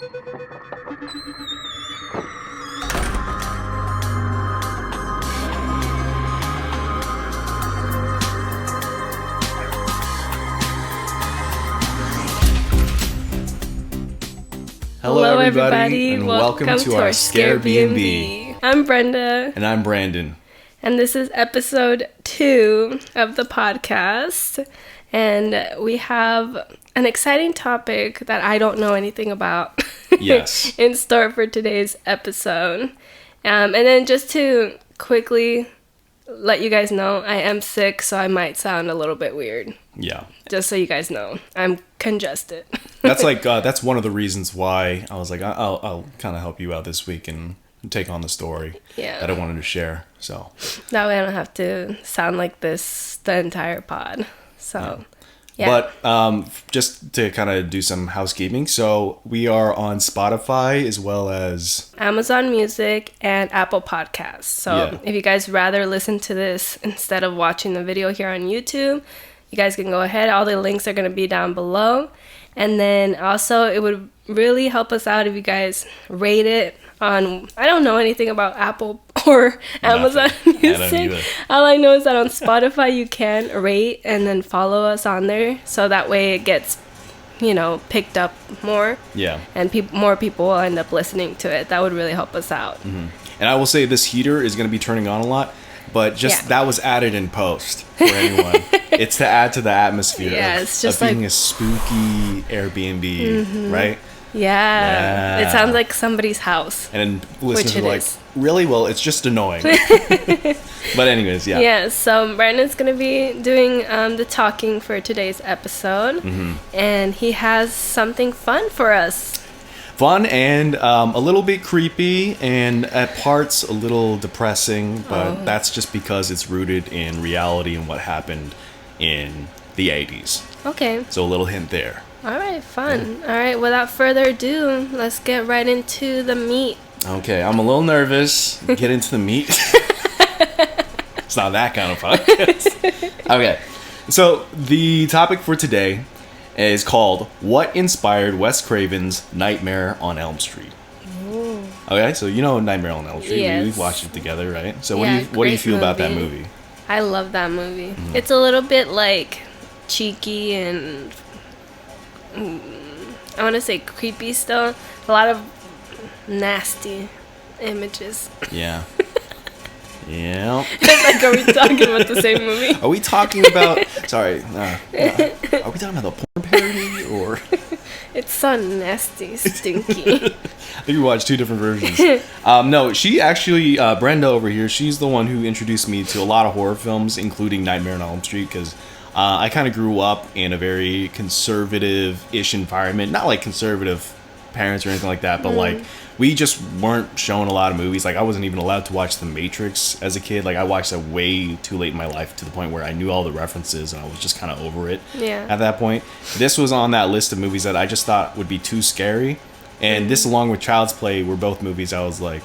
Hello everybody, and welcome to our Scare B&B. I'm Brenda. And I'm Brandon. And this is episode 2 of the podcast. And we have an exciting topic that I don't know anything about Yes. in store for today's episode. And then just to quickly let you guys know, I am sick, so I might sound a little bit weird. Yeah. Just so you guys know, I'm congested. That's one of the reasons why I was like, I'll kind of help you out this week and take on the story that I wanted to share. So that way I don't have to sound like this the entire pod. So, yeah. But just to kind of do some housekeeping, so we are on Spotify as well as Amazon Music and Apple Podcasts. So if you guys rather listen to this instead of watching the video here on YouTube, you guys can go ahead. All the links are going to be down below. And then also it would really help us out if you guys rate it on, I don't know anything about Apple or Amazon Music. All I know is that on Spotify you can rate and then follow us on there. So that way it gets, picked up more. Yeah. And more people will end up listening to it. That would really help us out. Mm-hmm. And I will say this heater is going to be turning on a lot. But that was added in post for anyone. It's to add to the atmosphere of being a spooky Airbnb, right? Yeah. It sounds like somebody's house. And then listeners are like, really? Well, it's just annoying. But anyways, yeah. Yeah, so Brandon's going to be doing the talking for today's episode. Mm-hmm. And he has something fun for us. Fun and a little bit creepy and at parts a little depressing, but that's just because it's rooted in reality and what happened in the 80s. Okay. So a little hint there. All right, fun. Yeah. All right, without further ado, let's get right into the meat. Okay, I'm a little nervous. Get into the meat. It's not that kind of podcast. Okay, so the topic for today is called What Inspired Wes Craven's Nightmare on Elm Street. Ooh. Okay, so you know Nightmare on Elm Street. Yes. We've watched it together, right? So what do you feel about that movie? I love that movie. Mm-hmm. It's a little bit like cheeky and I want to say creepy still. A lot of nasty images. Yeah. Yeah. Like, are we talking about the same movie? Are we talking about... Sorry. Are we talking about the porn parody or... It's so nasty, stinky. I think we watched two different versions. No, she actually... Brenda over here, she's the one who introduced me to a lot of horror films, including Nightmare on Elm Street, because I kind of grew up in a very conservative-ish environment. Not like conservative parents or anything like that, but like... We just weren't shown a lot of movies. Like, I wasn't even allowed to watch The Matrix as a kid. Like, I watched that way too late in my life to the point where I knew all the references and I was just kind of over it at that point. This was on that list of movies that I just thought would be too scary. And this, along with Child's Play, were both movies I was like,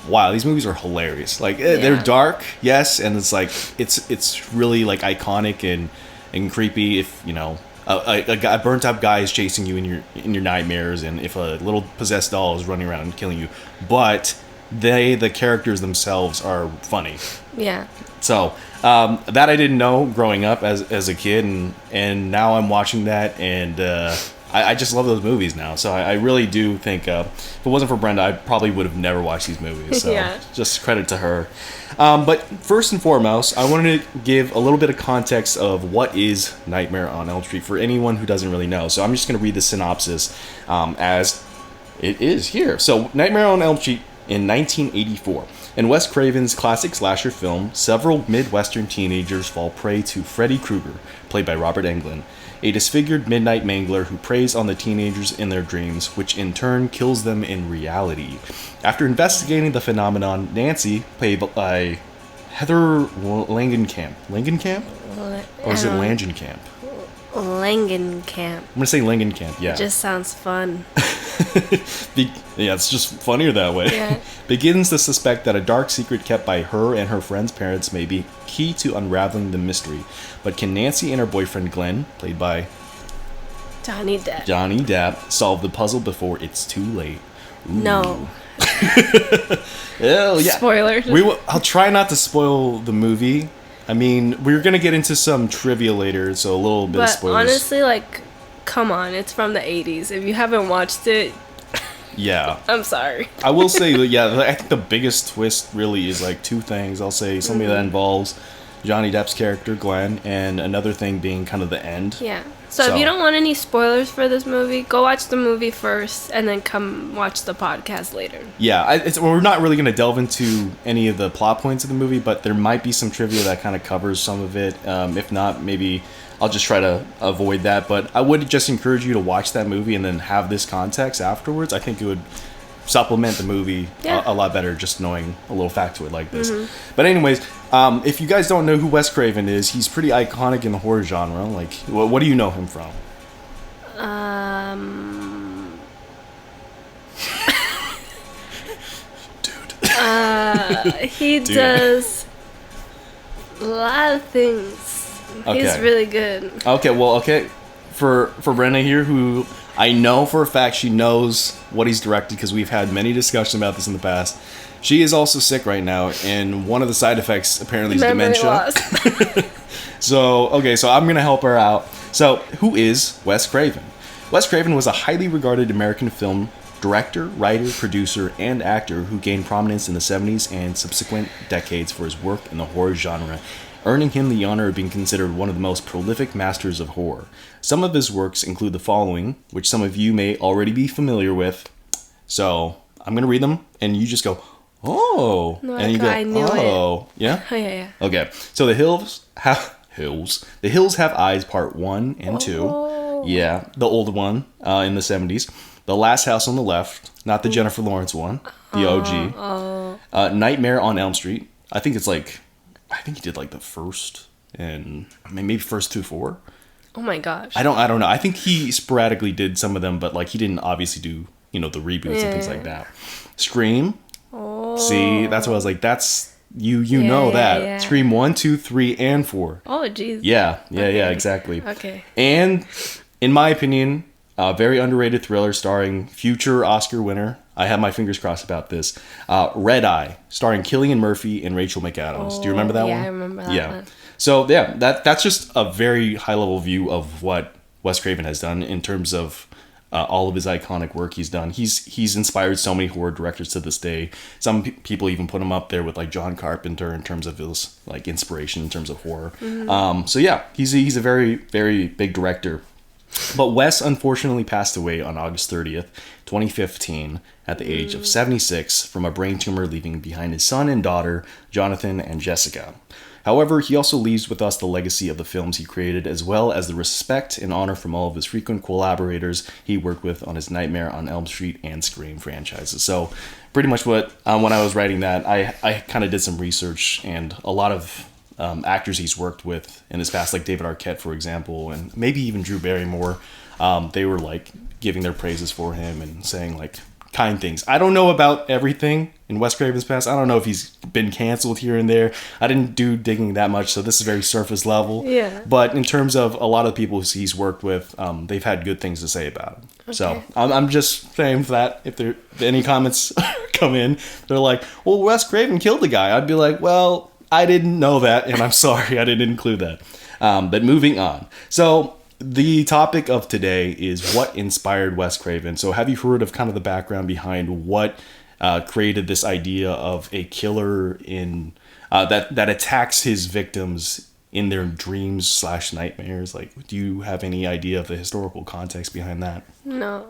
wow, these movies are hilarious. Like, they're dark, yes, and it's like, it's really, like, iconic and creepy if, a burnt up guy is chasing you in your nightmares, and if a little possessed doll is running around and killing you, but the characters themselves are funny. Yeah. So that I didn't know growing up as a kid, and now I'm watching that, and I just love those movies now. So I really do think if it wasn't for Brenda, I probably would have never watched these movies. So just credit to her. But first and foremost, I wanted to give a little bit of context of what is Nightmare on Elm Street for anyone who doesn't really know. So I'm just going to read the synopsis as it is here. So Nightmare on Elm Street in 1984. In Wes Craven's classic slasher film, several Midwestern teenagers fall prey to Freddy Krueger, played by Robert Englund, a disfigured midnight mangler who preys on the teenagers in their dreams, which in turn kills them in reality. After investigating the phenomenon, Nancy, played by Heather Langenkamp. Langenkamp? Or is it Langenkamp? Langenkamp. I'm going to say Langenkamp, yeah. It just sounds fun. Yeah, it's just funnier that way. Yeah. Begins to suspect that a dark secret kept by her and her friend's parents may be key to unraveling the mystery. But can Nancy and her boyfriend Glenn, played by Johnny Depp. Johnny Depp, solve the puzzle before it's too late. Ooh. No. Oh, yeah. Spoilers. I'll try not to spoil the movie. I mean, we're going to get into some trivia later, so a little bit of spoilers. But honestly, like, come on. It's from the 80s. If you haven't watched it... Yeah. I'm sorry. I will say, yeah, I think the biggest twist really is like two things. I'll say something that involves Johnny Depp's character, Glenn, and another thing being kind of the end. Yeah. So if you don't want any spoilers for this movie, go watch the movie first and then come watch the podcast later. Yeah, we're not really going to delve into any of the plot points of the movie, but there might be some trivia that kind of covers some of it. If not, maybe I'll just try to avoid that. But I would just encourage you to watch that movie and then have this context afterwards. I think it would supplement the movie a lot better just knowing a little factoid like this. But anyways, if you guys don't know who Wes Craven is, he's pretty iconic in the horror genre. Like, what do you know him from? He does a lot of things. Okay. He's really good. Okay. For Brenna here, who I know for a fact she knows what he's directed because we've had many discussions about this in the past. She is also sick right now, and one of the side effects apparently is dementia. Loss. So I'm going to help her out. So, who is Wes Craven? Wes Craven was a highly regarded American film director, writer, producer, and actor who gained prominence in the 70s and subsequent decades for his work in the horror genre, earning him the honor of being considered one of the most prolific masters of horror. Some of his works include the following, which some of you may already be familiar with. So, I'm going to read them, and you just go, oh. No, and you go, I knew oh. it. Yeah? Oh, yeah. Okay. So, The Hills Have Eyes Part 1 and 2. Yeah, the old one in the 70s. The Last House on the Left, not the Jennifer Lawrence one, the OG. Nightmare on Elm Street. I think he did like the first and maybe first 2, 4. Oh my gosh. I don't know. I think he sporadically did some of them, but like he didn't obviously do, the reboots and things like that. Scream. Oh. See, that's what I was like, that's you know that. Yeah. Scream 1, 2, 3, and 4. Oh jeez. Yeah, exactly. Okay. And in my opinion, a very underrated thriller starring future Oscar winner. I have my fingers crossed about this. Red Eye, starring Cillian Murphy and Rachel McAdams. Do you remember that one? Yeah, I remember that one. So yeah, that's just a very high level view of what Wes Craven has done in terms of all of his iconic work he's done. He's inspired so many horror directors to this day. Some people even put him up there with like John Carpenter in terms of his like inspiration in terms of horror. So yeah, he's a very, very big director. But Wes unfortunately passed away on August 30th, 2015, at the age of 76 from a brain tumor, leaving behind his son and daughter, Jonathan and Jessica. However, he also leaves with us the legacy of the films he created, as well as the respect and honor from all of his frequent collaborators he worked with on his Nightmare on Elm Street and Scream franchises. So pretty much when I was writing that, I kind of did some research, and a lot of actors he's worked with in his past, like David Arquette, for example, and maybe even Drew Barrymore, they were like giving their praises for him and saying like kind things. I don't know about everything in Wes Craven's past. I don't know if he's been canceled here and there. I didn't do digging that much, so this is very surface level. Yeah. But in terms of a lot of people he's worked with, they've had good things to say about him. Okay. So I'm just saying that if any comments come in, they're like, well, Wes Craven killed the guy. I'd be like, well, I didn't know that, and I'm sorry I didn't include that. But moving on. So the topic of today is what inspired Wes Craven. So have you heard of kind of the background behind what created this idea of a killer in that attacks his victims in their dreams / nightmares? Like, do you have any idea of the historical context behind that? No.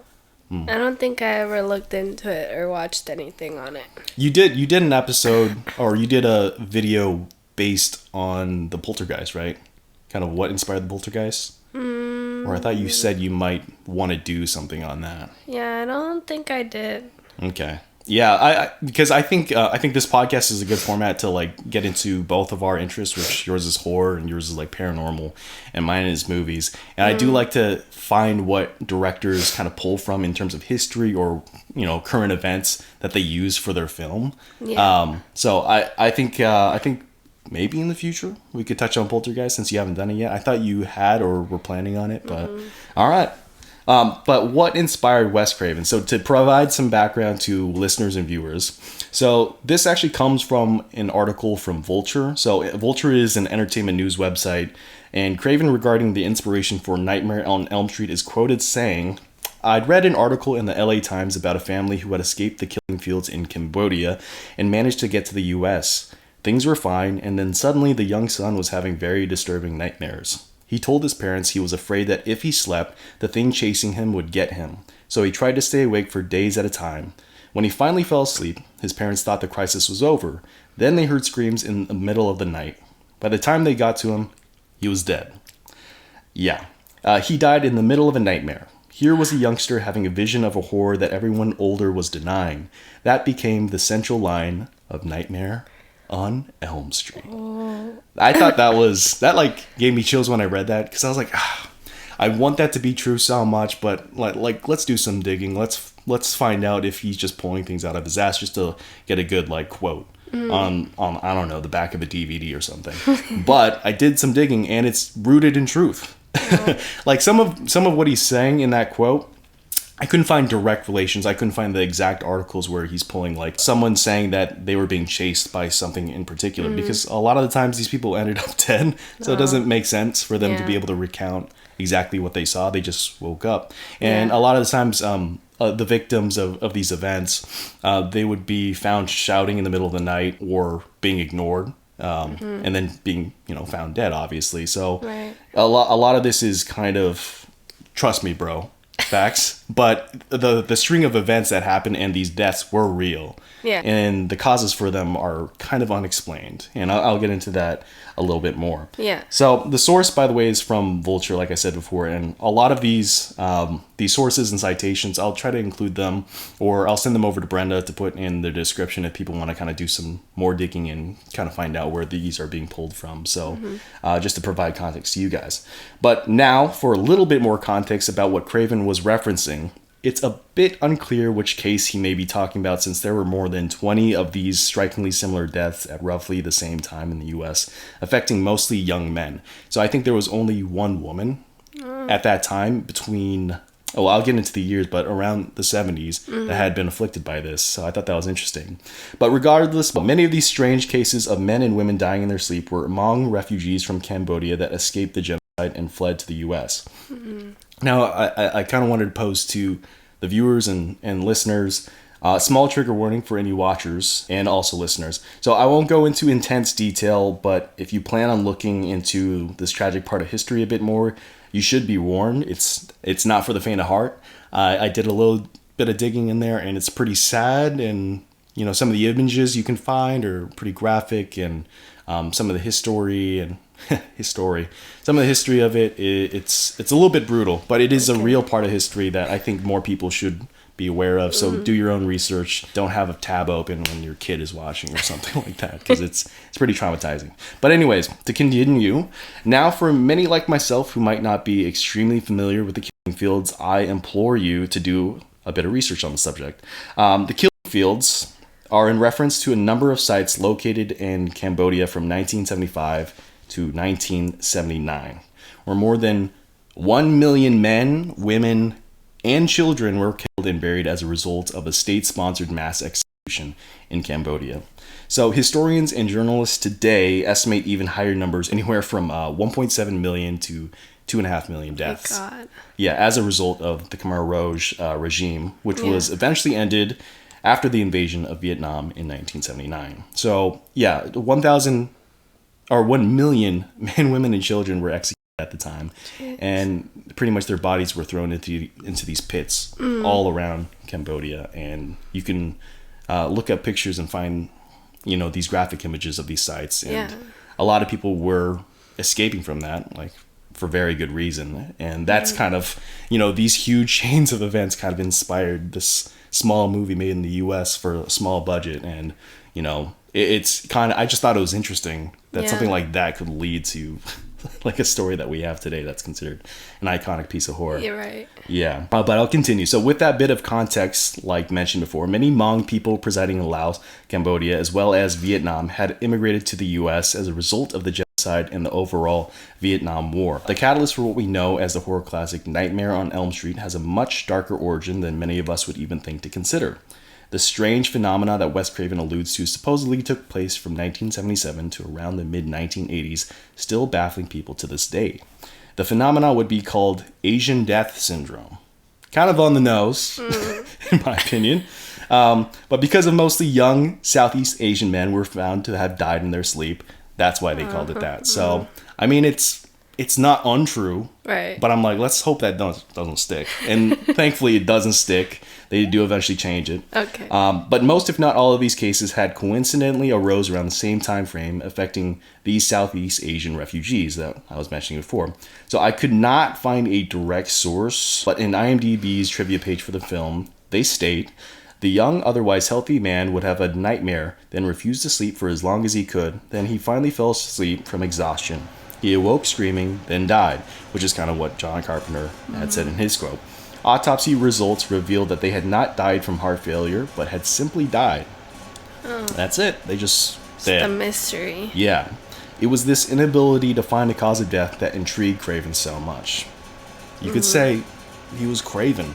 I don't think I ever looked into it or watched anything on it. You did an episode, or you did a video based on the Poltergeist, right? Kind of what inspired the Poltergeist? Or I thought you said you might want to do something on that. Yeah, I don't think I did. Okay. Yeah, because I think this podcast is a good format to like get into both of our interests, which yours is horror and yours is like paranormal, and mine is movies. And I do like to find what directors kind of pull from in terms of history or current events that they use for their film. Yeah. So I think maybe in the future we could touch on Poltergeist since you haven't done it yet. I thought you had or were planning on it, but all right. But what inspired Wes Craven? So to provide some background to listeners and viewers, so this actually comes from an article from Vulture. So Vulture is an entertainment news website, and Craven regarding the inspiration for Nightmare on Elm Street is quoted saying, "I'd read an article in the LA Times about a family who had escaped the killing fields in Cambodia and managed to get to the US. Things were fine, and then suddenly the young son was having very disturbing nightmares. He told his parents he was afraid that if he slept, the thing chasing him would get him, so he tried to stay awake for days at a time. When he finally fell asleep, his parents thought the crisis was over. Then they heard screams in the middle of the night. By the time they got to him, he was dead." Yeah, he died in the middle of a nightmare. Here was a youngster having a vision of a horror that everyone older was denying. That became the central line of Nightmare on Elm Street. Oh. I thought that like gave me chills when I read that, because I was like, I want that to be true so much, but like let's do some digging. Let's find out if he's just pulling things out of his ass just to get a good like quote on I don't know, the back of a DVD or something. But I did some digging, and it's rooted in truth. Oh. Like some of what he's saying in that quote, I couldn't find direct relations. I couldn't find the exact articles where he's pulling like someone saying that they were being chased by something in particular, because a lot of the times these people ended up dead, so it doesn't make sense for them to be able to recount exactly what they saw. They just woke up. And a lot of the times the victims of these events, they would be found shouting in the middle of the night or being ignored. And then being, found dead, obviously. So a lot of this is kind of, trust me, bro, facts. But the string of events that happened and these deaths were real. Yeah. And the causes for them are kind of unexplained. And I'll get into that a little bit more. Yeah. So the source, by the way, is from Vulture, like I said before. And a lot of these sources and citations, I'll try to include them, or I'll send them over to Brenda to put in the description if people want to kind of do some more digging and kind of find out where these are being pulled from. So just to provide context to you guys. But now for a little bit more context about what Craven was referencing. It's a bit unclear which case he may be talking about, since there were more than 20 of these strikingly similar deaths at roughly the same time in the US, affecting mostly young men. So I think there was only one woman at that time between, I'll get into the years, but around the 70s that had been afflicted by this. So I thought that was interesting. But regardless, many of these strange cases of men and women dying in their sleep were among refugees from Cambodia that escaped the genocide and fled to the US. Now, I kind of wanted to pose to the viewers and listeners small trigger warning for any watchers and also listeners. So I won't go into intense detail, but if you plan on looking into this tragic part of history a bit more, you should be warned. It's not for the faint of heart. I did a little bit of digging in there, and it's pretty sad, and some of the images you can find are pretty graphic, and some of the history and some of the history of it's a little bit brutal, but it is a real part of history that I think more people should be aware of. So do your own research. Don't have a tab open when your kid is watching or something like that, because it's pretty traumatizing. But anyways, to continue, now for many like myself who might not be extremely familiar with the killing fields, I implore you to do a bit of research on the subject. The killing fields are in reference to a number of sites located in Cambodia from 1975 to 1979, where more than 1 million men, women, and children were killed and buried as a result of a state-sponsored mass execution in Cambodia. So historians and journalists today estimate even higher numbers, anywhere from 1.7 million to 2.5 million deaths. Oh God. Yeah, as a result of the Khmer Rouge regime, which was eventually ended after the invasion of Vietnam in 1979. So yeah, 1 million men, women, and children were executed at the time. Jeez. And pretty much their bodies were thrown into these pits all around Cambodia. And you can look up pictures and find, these graphic images of these sites. And a lot of people were escaping from that, like, for very good reason. And that's kind of, these huge chains of events kind of inspired this small movie made in the US for a small budget. And, it's kind of, I just thought it was interesting that something like that could lead to like a story that we have today that's considered an iconic piece of horror. You're right. Yeah, but I'll continue. So with that bit of context, like mentioned before, many Hmong people residing in Laos, Cambodia, as well as Vietnam had immigrated to the U.S. as a result of the genocide and the overall Vietnam War. The catalyst for what we know as the horror classic Nightmare on Elm Street has a much darker origin than many of us would even think to consider. The strange phenomena that Wes Craven alludes to supposedly took place from 1977 to around the mid-1980s, still baffling people to this day. The phenomena would be called Asian Death Syndrome. Kind of on the nose, in my opinion. But because of mostly young Southeast Asian men were found to have died in their sleep, that's why they called it that. So, I mean, it's not untrue. Right. But I'm like, let's hope that doesn't stick. And thankfully it doesn't stick. They do eventually change it. Okay. But most, if not all, of these cases had coincidentally arose around the same time frame, affecting these Southeast Asian refugees that I was mentioning before. So I could not find a direct source, but in IMDb's trivia page for the film, they state, the young, otherwise healthy man would have a nightmare, then refused to sleep for as long as he could. Then he finally fell asleep from exhaustion. He awoke screaming, then died, which is kind of what John Carpenter had said in his quote. Autopsy results revealed that they had not died from heart failure, but had simply died. Oh. That's it. They just It's a mystery. Yeah. It was this inability to find a cause of death that intrigued Craven so much. You could say he was Craven.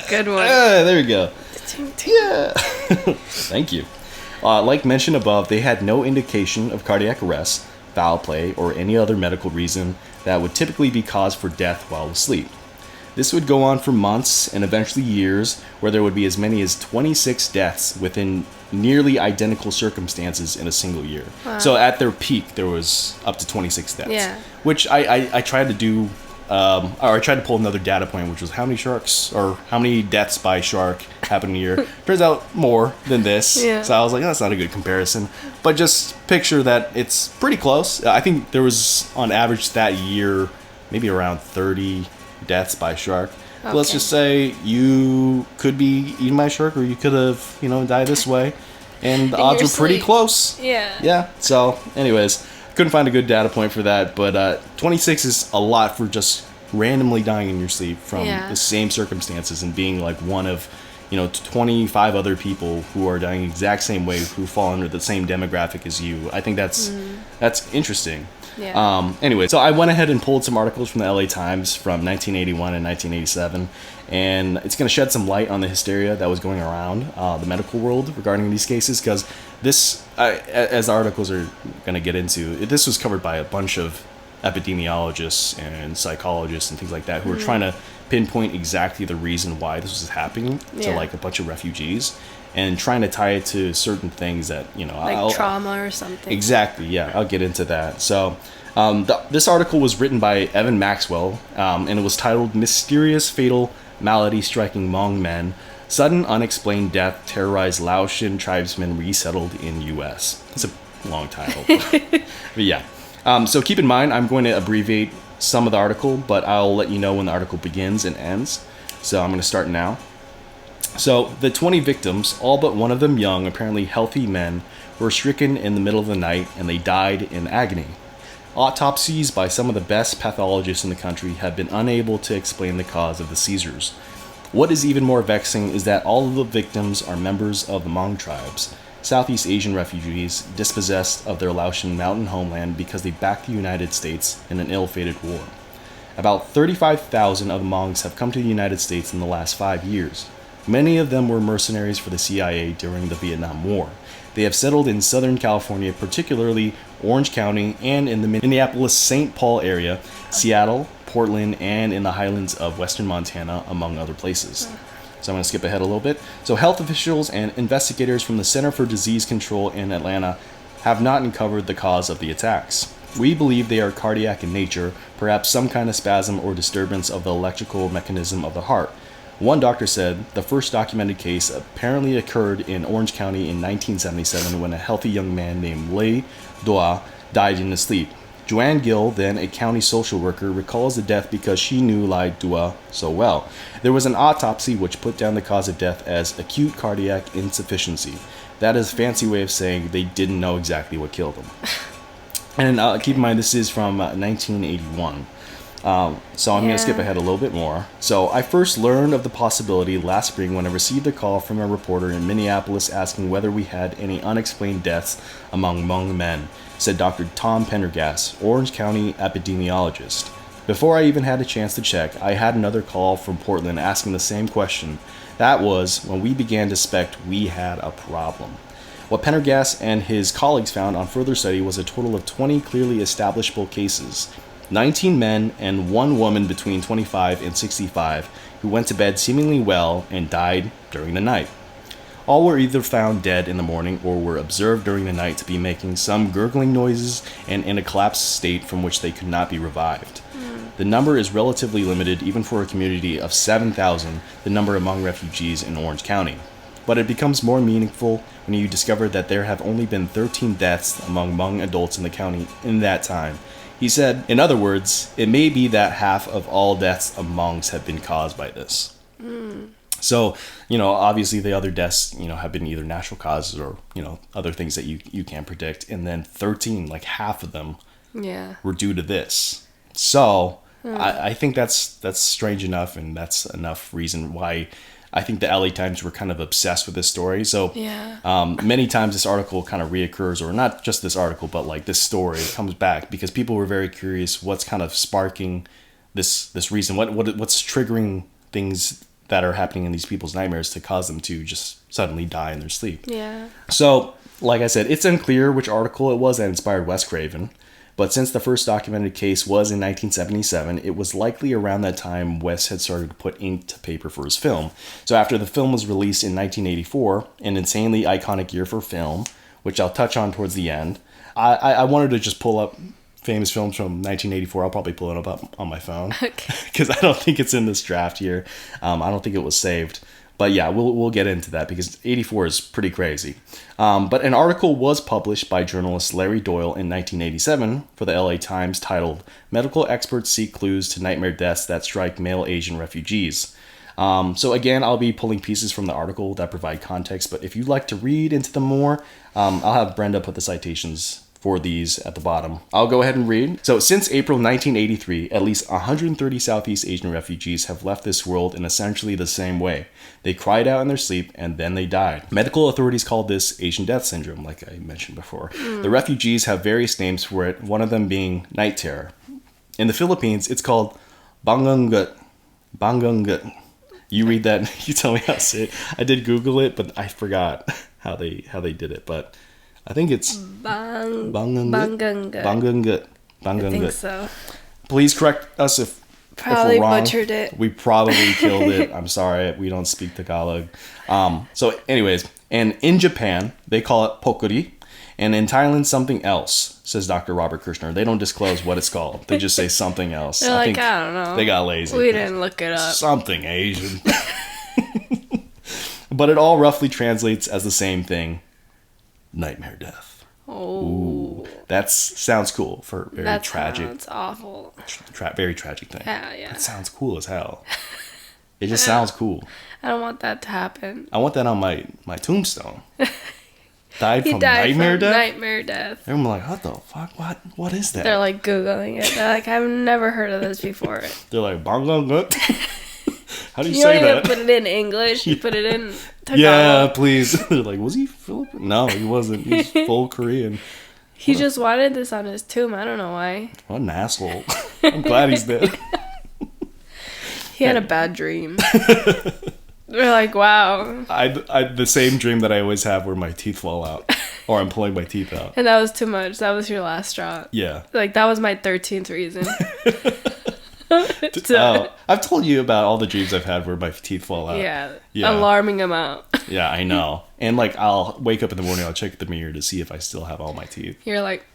Good one. There you go. Yeah. Thank you. Like mentioned above, they had no indication of cardiac arrest, foul play, or any other medical reason that would typically be cause for death while asleep. This would go on for months and eventually years, where there would be as many as 26 deaths within nearly identical circumstances in a single year. Wow. So at their peak, there was up to 26 deaths. Yeah. Which I tried to do, or I tried to pull another data point, which was how many sharks, or how many deaths by shark happen a year. Turns out more than this. Yeah. So I was like, that's not a good comparison. But just picture that it's pretty close. I think there was, on average that year, maybe around 30 deaths by shark. Okay. Let's just say you could be eaten by a shark, or you could have, died this way. And the odds were pretty close. Yeah. Yeah. So, anyways, couldn't find a good data point for that. But 26 is a lot for just randomly dying in your sleep from the same circumstances and being like one of 25 other people who are dying the exact same way, who fall under the same demographic as you. I think that's interesting. Yeah. Anyway, so I went ahead and pulled some articles from the LA Times from 1981 and 1987, and it's going to shed some light on the hysteria that was going around the medical world regarding these cases, because this, as the articles are going to get into, this was covered by a bunch of epidemiologists and psychologists and things like that who were trying to pinpoint exactly the reason why this was happening to like a bunch of refugees, and trying to tie it to certain things that like trauma or something. Exactly, yeah, I'll get into that. So this article was written by Evan Maxwell, and it was titled "Mysterious Fatal Malady Striking Hmong Men, Sudden Unexplained Death Terrorized Laotian Tribesmen Resettled in U.S." It's a long title. But yeah. So keep in mind, I'm going to abbreviate some of the article, but I'll let you know when the article begins and ends. So I'm going to start now. So the 20 victims, all but one of them young, apparently healthy men, were stricken in the middle of the night, and they died in agony. Autopsies by some of the best pathologists in the country have been unable to explain the cause of the seizures. What is even more vexing is that all of the victims are members of the Hmong tribes, Southeast Asian refugees dispossessed of their Laotian mountain homeland because they backed the United States in an ill-fated war. About 35,000 of the Hmongs have come to the United States in the last 5 years. Many of them were mercenaries for the CIA during the Vietnam War. They have settled in Southern California, particularly Orange County, and in the Minneapolis-St. Paul area, Seattle, Portland, and in the highlands of western Montana, among other places. So I'm going to skip ahead a little bit. So health officials and investigators from the Center for Disease Control in Atlanta have not uncovered the cause of the attacks. We believe they are cardiac in nature, perhaps some kind of spasm or disturbance of the electrical mechanism of the heart. One doctor said the first documented case apparently occurred in Orange County in 1977 when a healthy young man named Lei Doa died in his sleep. Joanne Gill, then a county social worker, recalls the death because she knew Lai Dua so well. There was an autopsy which put down the cause of death as acute cardiac insufficiency. That is a fancy way of saying they didn't know exactly what killed him. And keep in mind, this is from 1981. So I'm going to skip ahead a little bit more. So I first learned of the possibility last spring when I received a call from a reporter in Minneapolis asking whether we had any unexplained deaths among Hmong men, said Dr. Tom Pendergast, Orange County epidemiologist. Before I even had a chance to check, I had another call from Portland asking the same question. That was when we began to suspect we had a problem. What Pendergast and his colleagues found on further study was a total of 20 clearly establishable cases. 19 men and 1 woman between 25 and 65 who went to bed seemingly well and died during the night. All were either found dead in the morning or were observed during the night to be making some gurgling noises and in a collapsed state from which they could not be revived. The number is relatively limited even for a community of 7,000, the number among refugees in Orange County. But it becomes more meaningful when you discover that there have only been 13 deaths among Hmong adults in the county in that time. He said, in other words, it may be that half of all deaths of Hmongs have been caused by this. So, obviously the other deaths, have been either natural causes or, other things that you can't predict. And then 13, like half of them were due to this. So I think that's strange enough, and that's enough reason why I think the LA Times were kind of obsessed with this story. So many times this article kind of reoccurs, or not just this article, but like this story comes back because people were very curious what's kind of sparking this reason. What's triggering things that are happening in these people's nightmares to cause them to just suddenly die in their sleep. Yeah. So, like I said, it's unclear which article it was that inspired Wes Craven. But since the first documented case was in 1977, it was likely around that time Wes had started to put ink to paper for his film. So after the film was released in 1984, an insanely iconic year for film, which I'll touch on towards the end, I wanted to just pull up famous films from 1984. I'll probably pull it up on my phone. Okay. Because I don't think it's in this draft here. I don't think it was saved. But yeah, we'll get into that because 84 is pretty crazy. But an article was published by journalist Larry Doyle in 1987 for the LA Times titled, "Medical Experts Seek Clues to Nightmare Deaths That Strike Male Asian Refugees." So again, I'll be pulling pieces from the article that provide context, but if you'd like to read into them more, I'll have Brenda put the citations for these at the bottom. I'll go ahead and read. So, since April 1983, at least 130 Southeast Asian refugees have left this world in essentially the same way. They cried out in their sleep and then they died. Medical authorities call this Asian death syndrome, like I mentioned before. The refugees have various names for it, one of them being night terror. In the Philippines, it's called bangungut. Bangungut. You read that, you tell me how to say it. I did Google it, but I forgot how they did it, but I think it's Bangungut. Bangungut. I think so. Please correct us if probably we're wrong. Butchered it. We probably killed it. I'm sorry. We don't speak Tagalog. So anyways, and in Japan, they call it pokuri. And in Thailand, something else, says Dr. Robert Kirshner. They don't disclose what it's called. They just say something else. They're I don't know. They got lazy. We didn't look it up. Something Asian. But it all roughly translates as the same thing. Nightmare death. Oh. Ooh, that sounds cool for very tragic. That sounds awful. Very tragic thing. Yeah. That sounds cool as hell. It just sounds cool. I don't want that to happen. I want that on my tombstone. Died from nightmare death? Nightmare death. And I'm like, what the fuck? What is that? They're like Googling it. They're like, I've never heard of this before. They're like, bangungut. How do you say that? You put it in English. You put it in Tagalog. Yeah, please. They're like, was he Filipino? No, he wasn't. He's full Korean. He just wanted this on his tomb. I don't know why. What an asshole. I'm glad he's dead. He had a bad dream. They're like, wow. I the same dream that I always have where my teeth fall out. Or I'm pulling my teeth out. And that was too much. That was your last straw. Yeah. Like, that was my 13th reason. I've told you about all the dreams I've had where my teeth fall out. Yeah. Alarming amount. Yeah, I know. And like, I'll wake up in the morning, I'll check the mirror to see if I still have all my teeth. You're like...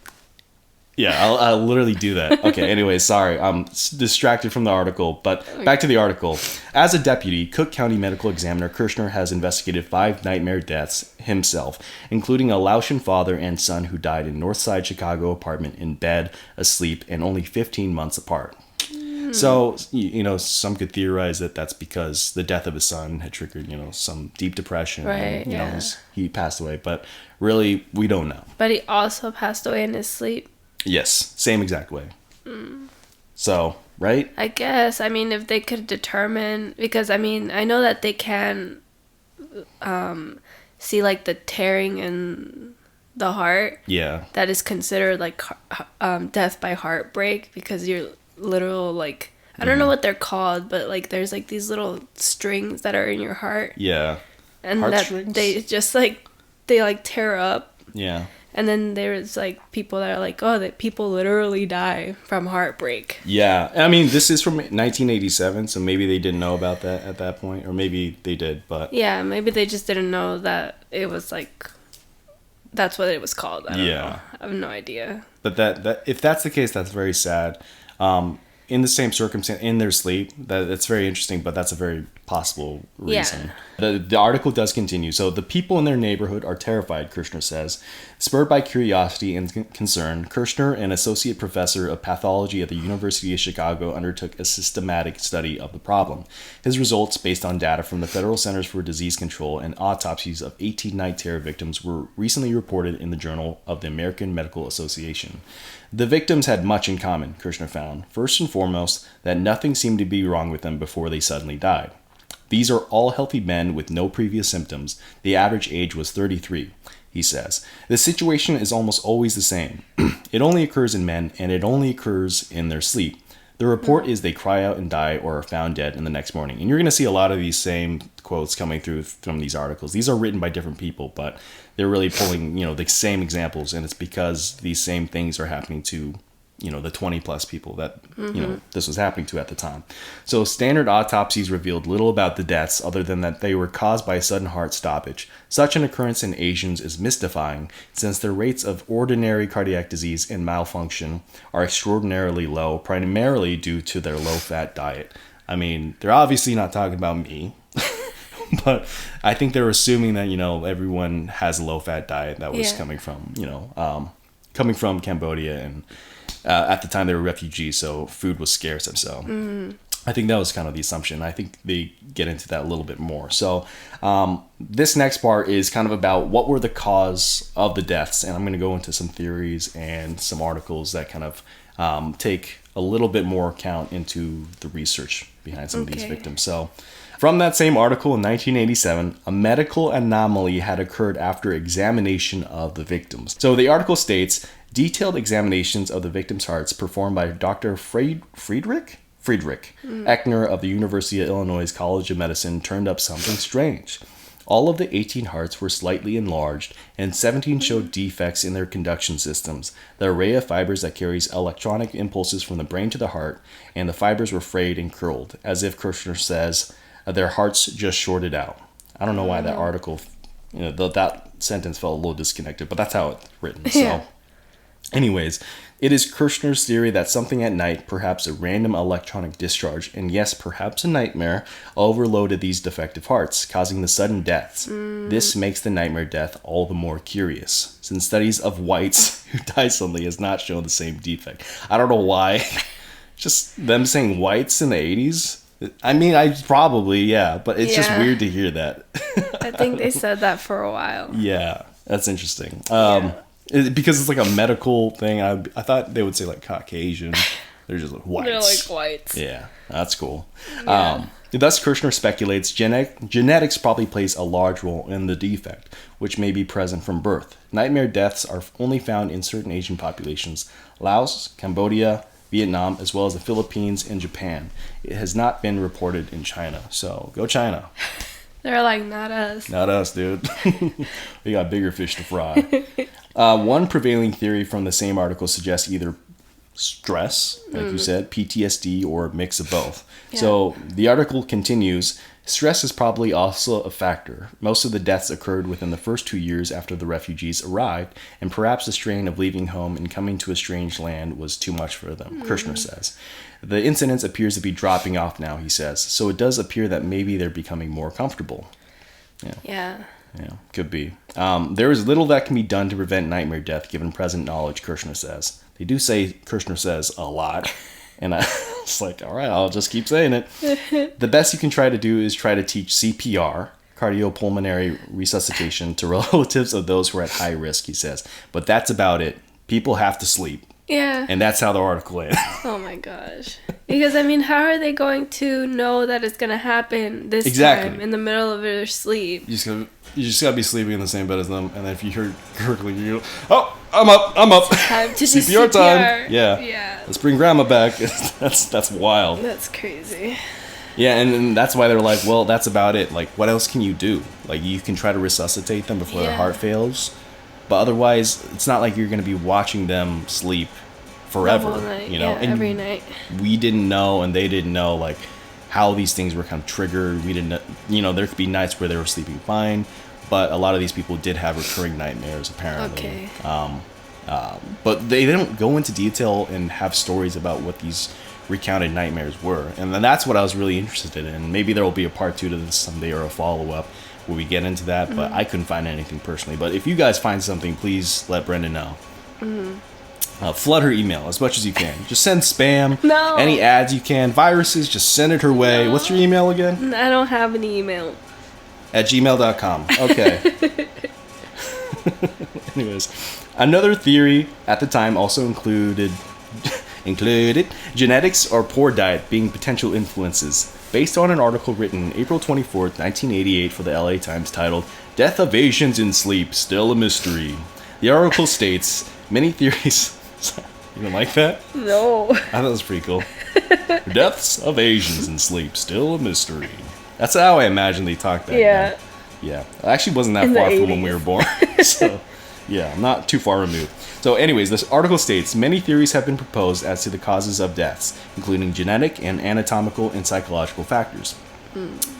Yeah, I'll literally do that. Okay, anyway, sorry. I'm distracted from the article, but back to the article. As a deputy, Cook County Medical Examiner, Kirshner has investigated 5 nightmare deaths himself, including a Laotian father and son who died in Northside Chicago apartment in bed, asleep, and only 15 months apart. So, some could theorize that that's because the death of his son had triggered, some deep depression. Right, and, he passed away. But really, we don't know. But he also passed away in his sleep. Yes, same exact way. So, right? I guess. I mean, if they could determine, because I mean, I know that they can see like the tearing in the heart. Yeah. That is considered like death by heartbreak, because you're literal like, I don't know what they're called, but like there's like these little strings that are in your heart. Yeah. And that they just like, they like tear up. Yeah. And then there's like people that are like, oh, that people literally die from heartbreak. Yeah. I mean, this is from 1987, so maybe they didn't know about that at that point, or maybe they did, but yeah, maybe they just didn't know that it was like, that's what it was called. I don't know. I have no idea. But that if that's the case, that's very sad. In the same circumstance, in their sleep, that's very interesting, but that's a very possible reason. Yeah. The article does continue. So the people in their neighborhood are terrified, Kirshner says. Spurred by curiosity and concern, Kirshner, an associate professor of pathology at the University of Chicago, undertook a systematic study of the problem. His results, based on data from the Federal Centers for Disease Control and autopsies of 18 night terror victims, were recently reported in the Journal of the American Medical Association. The victims had much in common, Kirshner found. First and foremost, that nothing seemed to be wrong with them before they suddenly died. These are all healthy men with no previous symptoms. The average age was 33, he says. The situation is almost always the same. It only occurs in men, and it only occurs in their sleep. The report is they cry out and die or are found dead in the next morning. And you're going to see a lot of these same quotes coming through from these articles. These are written by different people, but they're really pulling, the same examples. And it's because these same things are happening to, the 20 plus people that, this was happening to at the time. So standard autopsies revealed little about the deaths other than that they were caused by a sudden heart stoppage. Such an occurrence in Asians is mystifying since their rates of ordinary cardiac disease and malfunction are extraordinarily low, primarily due to their low-fat diet. I mean, they're obviously not talking about me, but I think they're assuming that, everyone has a low-fat diet that was coming from, Cambodia, and at the time they were refugees, so food was scarce, and so I think that was kind of the assumption. I think they get into that a little bit more. So this next part is kind of about what were the cause of the deaths, and I'm going to go into some theories and some articles that kind of take a little bit more account into the research behind some of these victims. So from that same article in 1987, a medical anomaly had occurred after examination of the victims. So the article states, detailed examinations of the victims' hearts performed by Dr. Friedrich Eckner of the University of Illinois College of Medicine turned up something strange. All of the 18 hearts were slightly enlarged, and 17 showed defects in their conduction systems, the array of fibers that carries electronic impulses from the brain to the heart, and the fibers were frayed and curled, as if Kirshner says, their hearts just shorted out. I don't know why that article, that sentence felt a little disconnected, but that's how it's written. So, anyways, it is Kirshner's theory that something at night, perhaps a random electronic discharge, and yes, perhaps a nightmare, overloaded these defective hearts, causing the sudden deaths. This makes the nightmare death all the more curious, since studies of whites who die suddenly has not shown the same defect. I don't know why. Just them saying whites in the 80s? I mean, I probably, but it's just weird to hear that. I think they said that for a while. Yeah, that's interesting. Because it's like a medical thing. I thought they would say like Caucasian. They're just like whites. They're like whites. Yeah, that's cool. Yeah. Thus, Kirshner speculates genetics probably plays a large role in the defect, which may be present from birth. Nightmare deaths are only found in certain Asian populations: Laos, Cambodia, Vietnam, as well as the Philippines and Japan. It has not been reported in China. So, go China. They're like, not us. Not us, dude. We got bigger fish to fry. One prevailing theory from the same article suggests either stress, like you said, PTSD, or a mix of both. Yeah. So the article continues, stress is probably also a factor. Most of the deaths occurred within the first 2 years after the refugees arrived, and perhaps the strain of leaving home and coming to a strange land was too much for them, Kirshner says. The incidence appears to be dropping off now, he says, so it does appear that maybe they're becoming more comfortable. Yeah, could be. There is little that can be done to prevent nightmare death given present knowledge, Kirshner says. They do say Kirshner says a lot, and I was like, all right, I'll just keep saying it. The best you can try to do is try to teach CPR, cardiopulmonary resuscitation, to relatives of those who are at high risk, he says. But that's about it. People have to sleep. Yeah. And that's how the article ends. Oh my gosh. Because, I mean, how are they going to know that it's going to happen this time in the middle of their sleep? You just gotta be sleeping in the same bed as them, and then if you hear gurgling, you go, oh, I'm up. Time to do CPR time. Yeah. Let's bring grandma back. That's wild. That's crazy. Yeah, and that's why they're like, well, that's about it. Like, what else can you do? Like, you can try to resuscitate them before their heart fails, but otherwise, it's not like you're gonna be watching them sleep forever. The whole night. You know, and every night. We didn't know, and they didn't know, like, how these things were kind of triggered. We didn't, you know, there could be nights where they were sleeping fine, but a lot of these people did have recurring nightmares, apparently. Okay. But they don't go into detail and have stories about what these recounted nightmares were. And then that's what I was really interested in. Maybe there will be a part 2 to this someday or a follow-up where we get into that, but I couldn't find anything personally. But if you guys find something, please let Brenda know. Flood her email as much as you can. Just send spam. No. Any ads you can. Viruses, just send it her way. No. What's your email again? I don't have an email. At gmail.com. Okay. Anyways, another theory at the time also included genetics or poor diet being potential influences, based on an article written April 24th, 1988 for the LA Times titled, Death of Asians in Sleep, Still a Mystery. The article states, many theories... You don't like that? No. I thought it was pretty cool. Deaths of Asians in sleep, still a mystery. That's how I imagine they talked that day. Yeah. I actually wasn't that far from when we were born. So, yeah, I'm not too far removed. So anyways, this article states, many theories have been proposed as to the causes of deaths, including genetic and anatomical and psychological factors.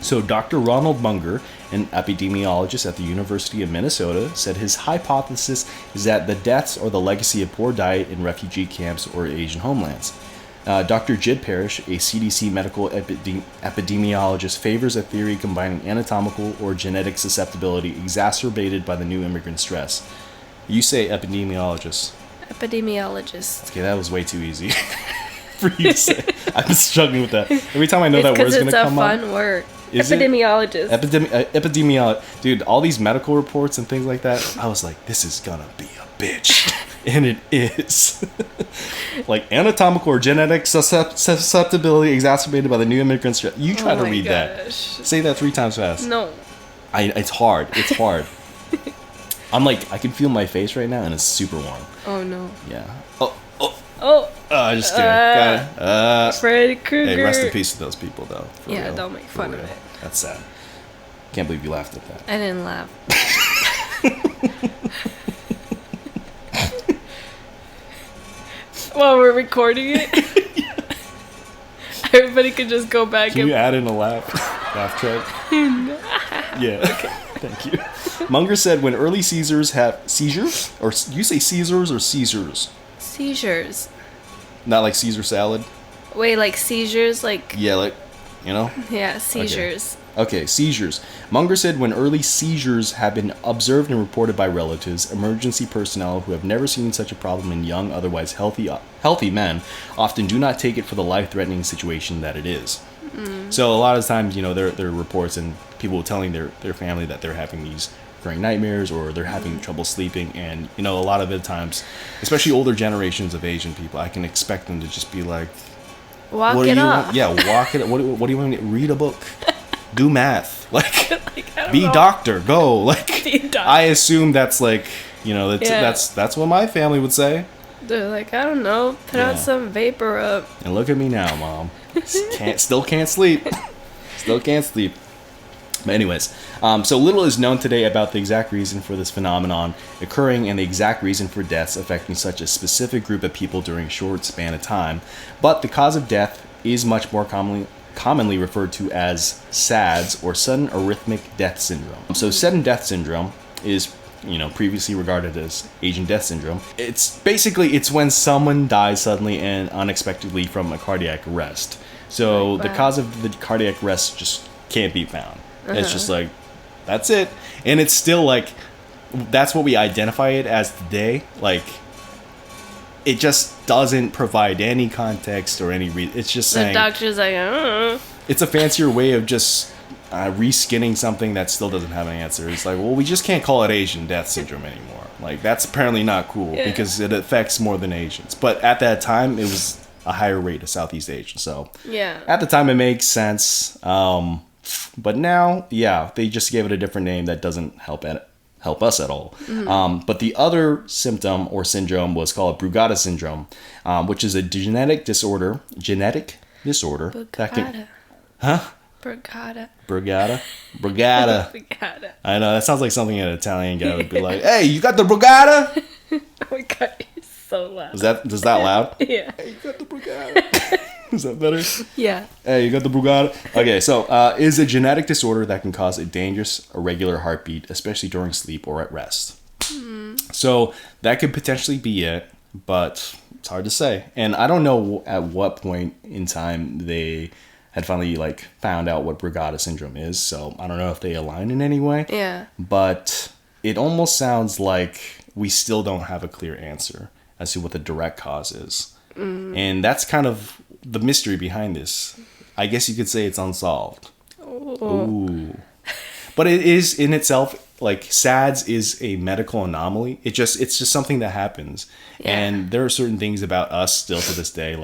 So Dr. Ronald Munger, an epidemiologist at the University of Minnesota, said his hypothesis is that the deaths are the legacy of poor diet in refugee camps or Asian homelands. Dr. Jid Parrish, a CDC medical epidemiologist, favors a theory combining anatomical or genetic susceptibility exacerbated by the new immigrant stress. You say epidemiologist. Epidemiologist. Okay, that was way too easy. For you to say. I've been struggling with that. Every time I know that word's going to come up. It's a fun word. Is epidemiologist. Epidemiologist. Dude, all these medical reports and things like that, I was like, this is going to be a bitch. And it is. Like, anatomical or genetic susceptibility exacerbated by the new immigrant stress. You try to read that. Say that 3 times fast. No. It's hard. It's hard. I'm like, I can feel my face right now, and it's super warm. Oh, no. Yeah. Just kidding. Got it. Freddy Krueger. Hey, rest in peace to those people, though. Yeah, real. Don't make fun of it. That's sad. Can't believe you laughed at that. I didn't laugh. While we're recording it, everybody could just go back. Can you add in a laugh track? Yeah. Okay. Thank you. Munger said when early Caesars have seizures, or you say Caesars or Caesars? Seizures. Not like Caesar salad? Wait, like seizures? Like... Yeah, like, you know? Yeah, seizures. Okay, seizures. Munger said when early seizures have been observed and reported by relatives, emergency personnel who have never seen such a problem in young, otherwise healthy men often do not take it for the life-threatening situation that it is. So a lot of times, you know, there are reports and people telling their family that they're having these recurring nightmares or they're having trouble sleeping, and you know, a lot of the times, especially older generations of Asian people, I can expect them to just be like, walk it off. Yeah, walk it. What do you want me to read a book? Do math, like be doctor, go, like be doctor. I assume that's like, you know, that's what my family would say. They're like, I don't know, put out some vapor up. And look at me now, Mom. Still can't sleep. But anyways, so little is known today about the exact reason for this phenomenon occurring and the exact reason for deaths affecting such a specific group of people during a short span of time. But the cause of death is much more commonly referred to as SADS, or sudden arrhythmic death syndrome. So sudden death syndrome is, you know, previously regarded as Asian death syndrome. It's when someone dies suddenly and unexpectedly from a cardiac arrest. So the cause of the cardiac arrest just can't be found. It's just like, that's it. And it's still like, that's what we identify it as today. Like, it just doesn't provide any context or any reason. It's just saying... The doctor's like, I don't know. It's a fancier way of just reskinning something that still doesn't have an answer. It's like, well, we just can't call it Asian death syndrome anymore. Like, that's apparently not cool because it affects more than Asians. But at that time, it was a higher rate of Southeast Asian. So at the time, it makes sense. But now, they just gave it a different name that doesn't help us at all. But the other symptom or syndrome was called Brugada syndrome, which is a genetic disorder. Brugada. Huh? Brugada. Brugada. Brugada. I know, that sounds like something an Italian guy would be like, "Hey, you got the Brugada?" Oh my god, you're so loud. Is that loud? Yeah. Hey, you got the Brugada. Is that better? Yeah. Hey, you got the Brugada? Okay, so is a genetic disorder that can cause a dangerous, irregular heartbeat, especially during sleep or at rest. So that could potentially be it, but it's hard to say. And I don't know at what point in time they had finally found out what Brugada syndrome is. So I don't know if they align in any way. Yeah. But it almost sounds like we still don't have a clear answer as to what the direct cause is. And that's kind of the mystery behind this. I guess you could say it's unsolved. Ooh. But it is in itself, SADS is a medical anomaly. It's just something that happens. Yeah. And there are certain things about us still to this day,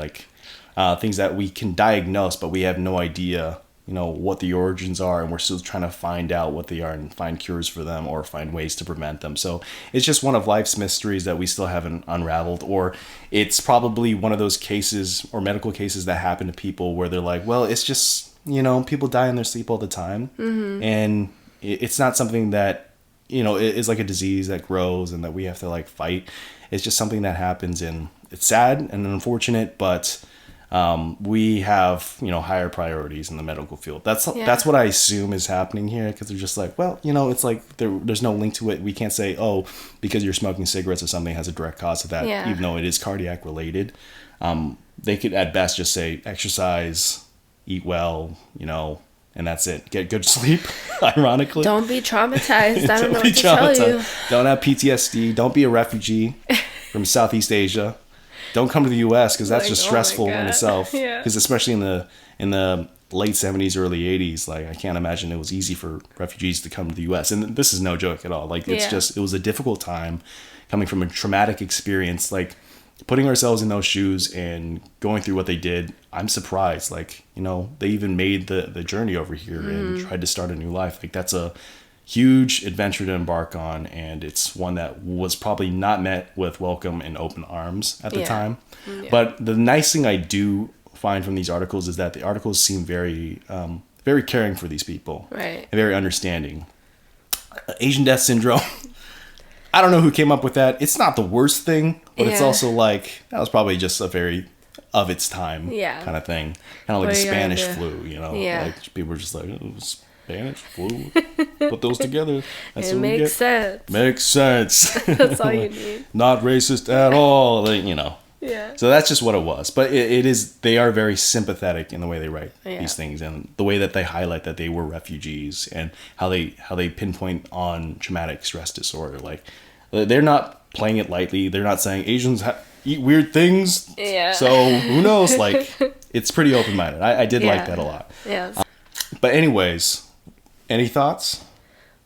things that we can diagnose, but we have no idea, what the origins are, and we're still trying to find out what they are and find cures for them or find ways to prevent them. So it's just one of life's mysteries that we still haven't unraveled, or it's probably one of those cases or medical cases that happen to people where they're like, well, it's just, people die in their sleep all the time. And it's not something that, is like a disease that grows and that we have to fight. It's just something that happens, and it's sad and unfortunate, but we have, higher priorities in the medical field. That's what I assume is happening here, because they're just it's there's no link to it. We can't say, oh, because you're smoking cigarettes or something has a direct cause of that, even though it is cardiac related. They could at best just say exercise, eat well, and that's it. Get good sleep, ironically. Don't be traumatized. I don't know what to tell you. Don't have PTSD. Don't be a refugee from Southeast Asia. Don't come to the U.S. because that's just stressful in itself. Because especially in the late 70s, early 80s, I can't imagine it was easy for refugees to come to the U.S. And this is no joke at all. It was a difficult time coming from a traumatic experience. Putting ourselves in those shoes and going through what they did, I'm surprised. They even made the journey over here and tried to start a new life. That's a huge adventure to embark on, and it's one that was probably not met with welcome and open arms at the time. But the nice thing I do find from these articles is that the articles seem very very caring for these people, right, and very understanding. Asian death syndrome, I don't know who came up with that. It's not the worst thing, but it's also that was probably just a very of its time kind of thing, kind of like the Spanish flu, people were just it was Spanish flu. Put those together. That's it makes sense. Makes sense. That's all you need. Not racist at all. Yeah. So that's just what it was. But it is. They are very sympathetic in the way they write these things, and the way that they highlight that they were refugees, and how they pinpoint on traumatic stress disorder. They're not playing it lightly. They're not saying Asians eat weird things. Yeah. So who knows? It's pretty open minded. I did like that a lot. Yeah. But anyways. Any thoughts?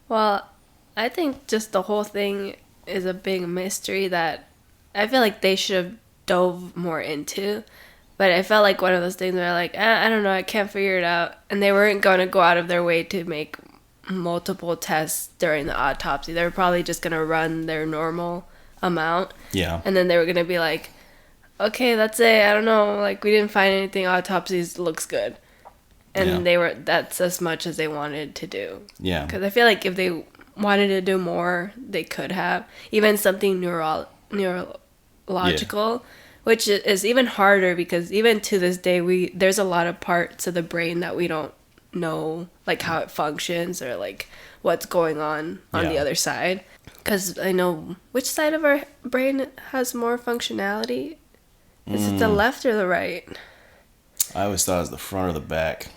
Well, I think just the whole thing is a big mystery that I feel like they should have dove more into. But I felt like one of those things where I don't know, I can't figure it out. And they weren't going to go out of their way to make multiple tests during the autopsy. They were probably just going to run their normal amount. Yeah. And then they were going to be like, okay, that's it. I don't know. We didn't find anything. Autopsies looks good. And that's as much as they wanted to do. Yeah. Because I feel like if they wanted to do more, they could have. Even something neurological, which is even harder because even to this day, there's a lot of parts of the brain that we don't know, how it functions or, what's going on the other side. Because I know which side of our brain has more functionality. Is it the left or the right? I always thought it was the front or the back.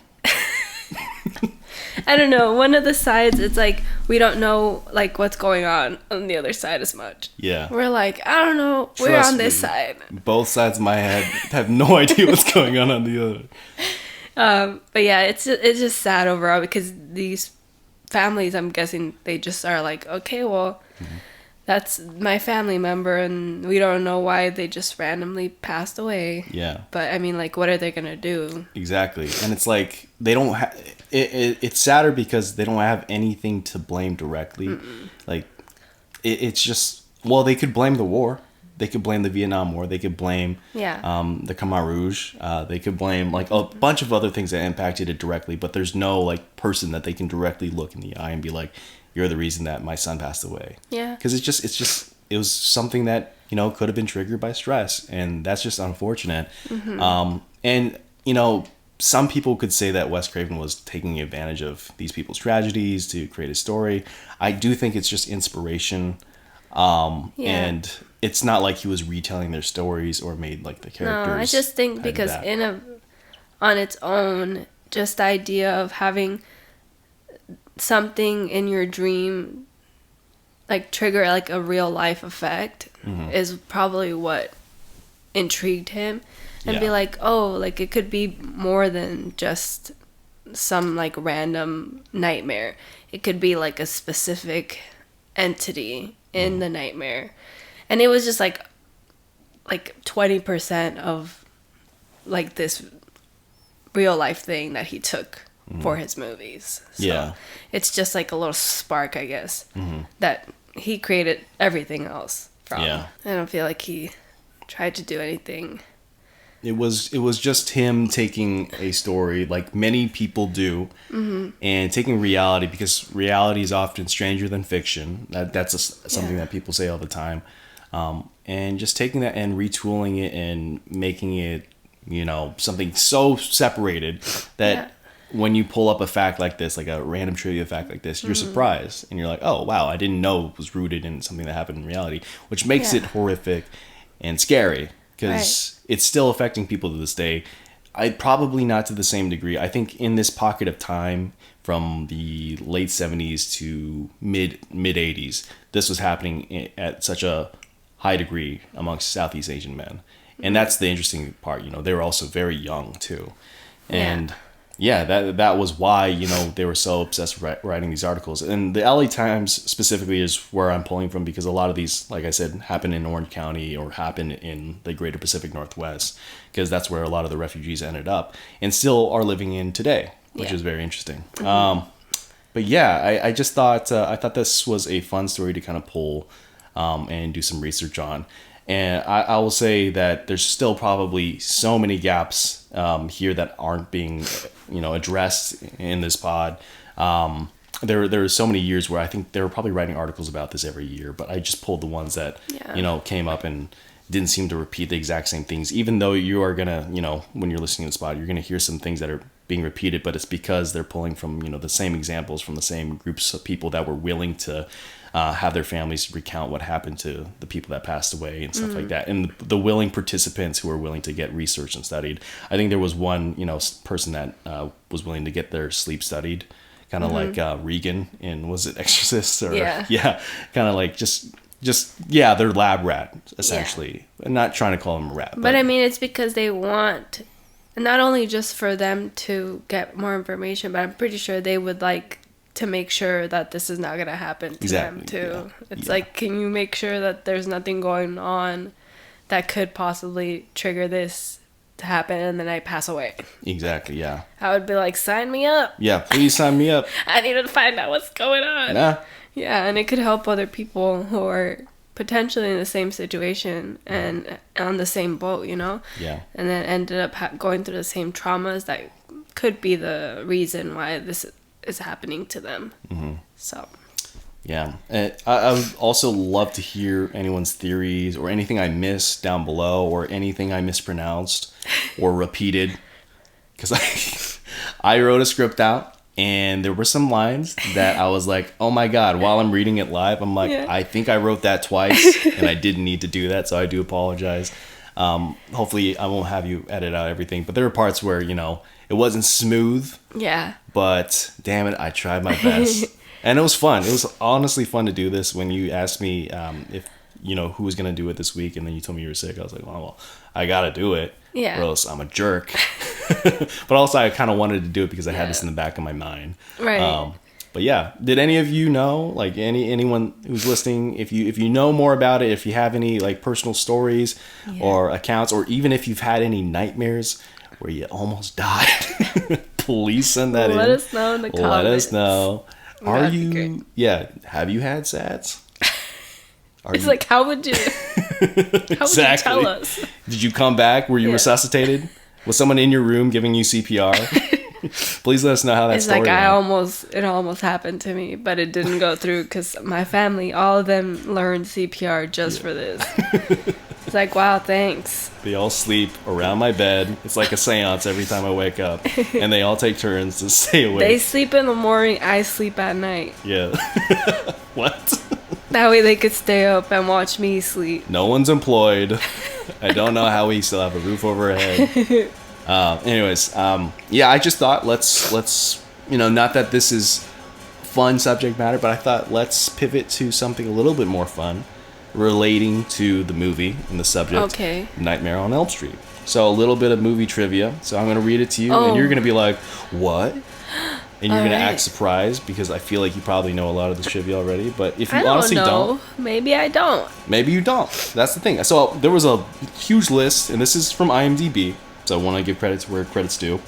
I don't know. One of the sides, it's we don't know what's going on the other side as much. Yeah. We're I don't know. We're on this side. Both sides of my head have no idea what's going on the other. But yeah, it's just sad overall because these families, I'm guessing, they just are okay, well, that's my family member, and we don't know why they just randomly passed away. Yeah. But I mean, like, what are they gonna do? Exactly. And it's like they don't have it's sadder because they don't have anything to blame directly. Mm-mm. Like it's just, well, they could blame the war. They could blame the Vietnam War. They could blame the Khmer Rouge. They could blame like a bunch of other things that impacted it directly, but there's no like person that they can directly look in the eye and be like, you're the reason that my son passed away. Yeah. Because it was something that, you know, could have been triggered by stress, and that's just unfortunate. Mm-hmm. And, you know, some people could say that Wes Craven was taking advantage of these people's tragedies to create a story. I do think it's just inspiration. And it's not like he was retelling their stories or made like the characters. No, I just think because on its own, just the idea of having something in your dream like trigger like a real life effect is probably what intrigued him, and be like, oh, like it could be more than just some like random nightmare. It could be like a specific entity in the nightmare. And it was just like 20% of like this real life thing that he took for his movies. So it's just like a little spark, I guess, that he created everything else from. I don't feel like he tried to do anything. It was just him taking a story like many people do, and taking reality, because reality is often stranger than fiction. That's something that people say all the time. And just taking that and retooling it and making it, you know, something so separated that when you pull up a fact like this, like a random trivia fact like this, you're surprised and you're like, oh wow, I didn't know it was rooted in something that happened in reality, which makes it horrific and scary, because it's still affecting people to this day. Probably not to the same degree. I think in this pocket of time from the late 70s to mid 80s, this was happening at such a high degree amongst Southeast Asian men. And that's the interesting part, you know, they were also very young too. And that was why, you know, they were so obsessed with writing these articles. And the LA Times specifically is where I'm pulling from, because a lot of these, like I said, happen in Orange County or happen in the greater Pacific Northwest, because that's where a lot of the refugees ended up and still are living in today, which is very interesting. But yeah, I just thought, I thought this was a fun story to kind of pull and do some research on. And I will say that there's still probably so many gaps here that aren't being, you know, addressed in this pod. There are so many years where I think they were probably writing articles about this every year, but I just pulled the ones that, you know, came up and didn't seem to repeat the exact same things, even though you are going to, you know, when you're listening to this pod, you're going to hear some things that are being repeated, but it's because they're pulling from, you know, the same examples from the same groups of people that were willing to have their families recount what happened to the people that passed away and stuff like that. And the willing participants who were willing to get researched and studied. I think there was one, you know, person that was willing to get their sleep studied, kind of like Regan in, was it Exorcist? Or kind of like just their lab rat, essentially. I'm not trying to call them a rat. But I mean, it's because they want, not only just for them to get more information, but I'm pretty sure they would like to make sure that this is not going to happen to them too. It's like, can you make sure that there's nothing going on that could possibly trigger this to happen and then I pass away? Exactly, yeah. I would be like, sign me up. Yeah, please sign me up. I need to find out what's going on. Yeah, and it could help other people who are potentially in the same situation and on the same boat, you know? Yeah. And then ended up going through the same traumas that could be the reason why this is happening to them. So yeah, I would also love to hear anyone's theories or anything I missed down below, or anything I mispronounced or repeated, because I wrote a script out and there were some lines that I was like, oh my god, while I'm reading it live, I'm like, I think I wrote that twice and I didn't need to do that, so I do apologize. Hopefully I won't have you edit out everything, but there were parts where, you know, it wasn't smooth. Yeah. But damn it, I tried my best. And it was fun. It was honestly fun to do this. When you asked me if, you know, who was going to do it this week, and then you told me you were sick, I was like, oh, well, I got to do it. Yeah. Or else I'm a jerk. But also I kind of wanted to do it because I had this in the back of my mind. Right. But yeah, did any of you know, like anyone who's listening, if you know more about it, if you have any like personal stories or accounts, or even if you've had any nightmares where you almost died, please send that in. Let us know in the comments. Let us know. That'd be great. Yeah, have you had SADS? Like, how would you tell us? Did you come back? Were you resuscitated? Was someone in your room giving you CPR? Please let us know how that story went. It almost happened to me, but it didn't go through because my family, all of them learned CPR just for this. It's like, wow, thanks. They all sleep around my bed. It's like a seance every time I wake up. And they all take turns to stay awake. They sleep in the morning, I sleep at night. Yeah. What? That way they could stay up and watch me sleep. No one's employed. I don't know how we still have a roof over our head. I just thought let's not that this is fun subject matter, but I thought let's pivot to something a little bit more fun relating to the movie and the subject. Okay. Nightmare on Elm Street. So a little bit of movie trivia. So I'm going to read it to you and you're going to be like, "What?" And you're going to act surprised because I feel like you probably know a lot of this trivia already, but if you honestly don't, maybe I don't. Maybe you don't. That's the thing. So there was a huge list, and this is from IMDb. So I want to give credit to where credit's due.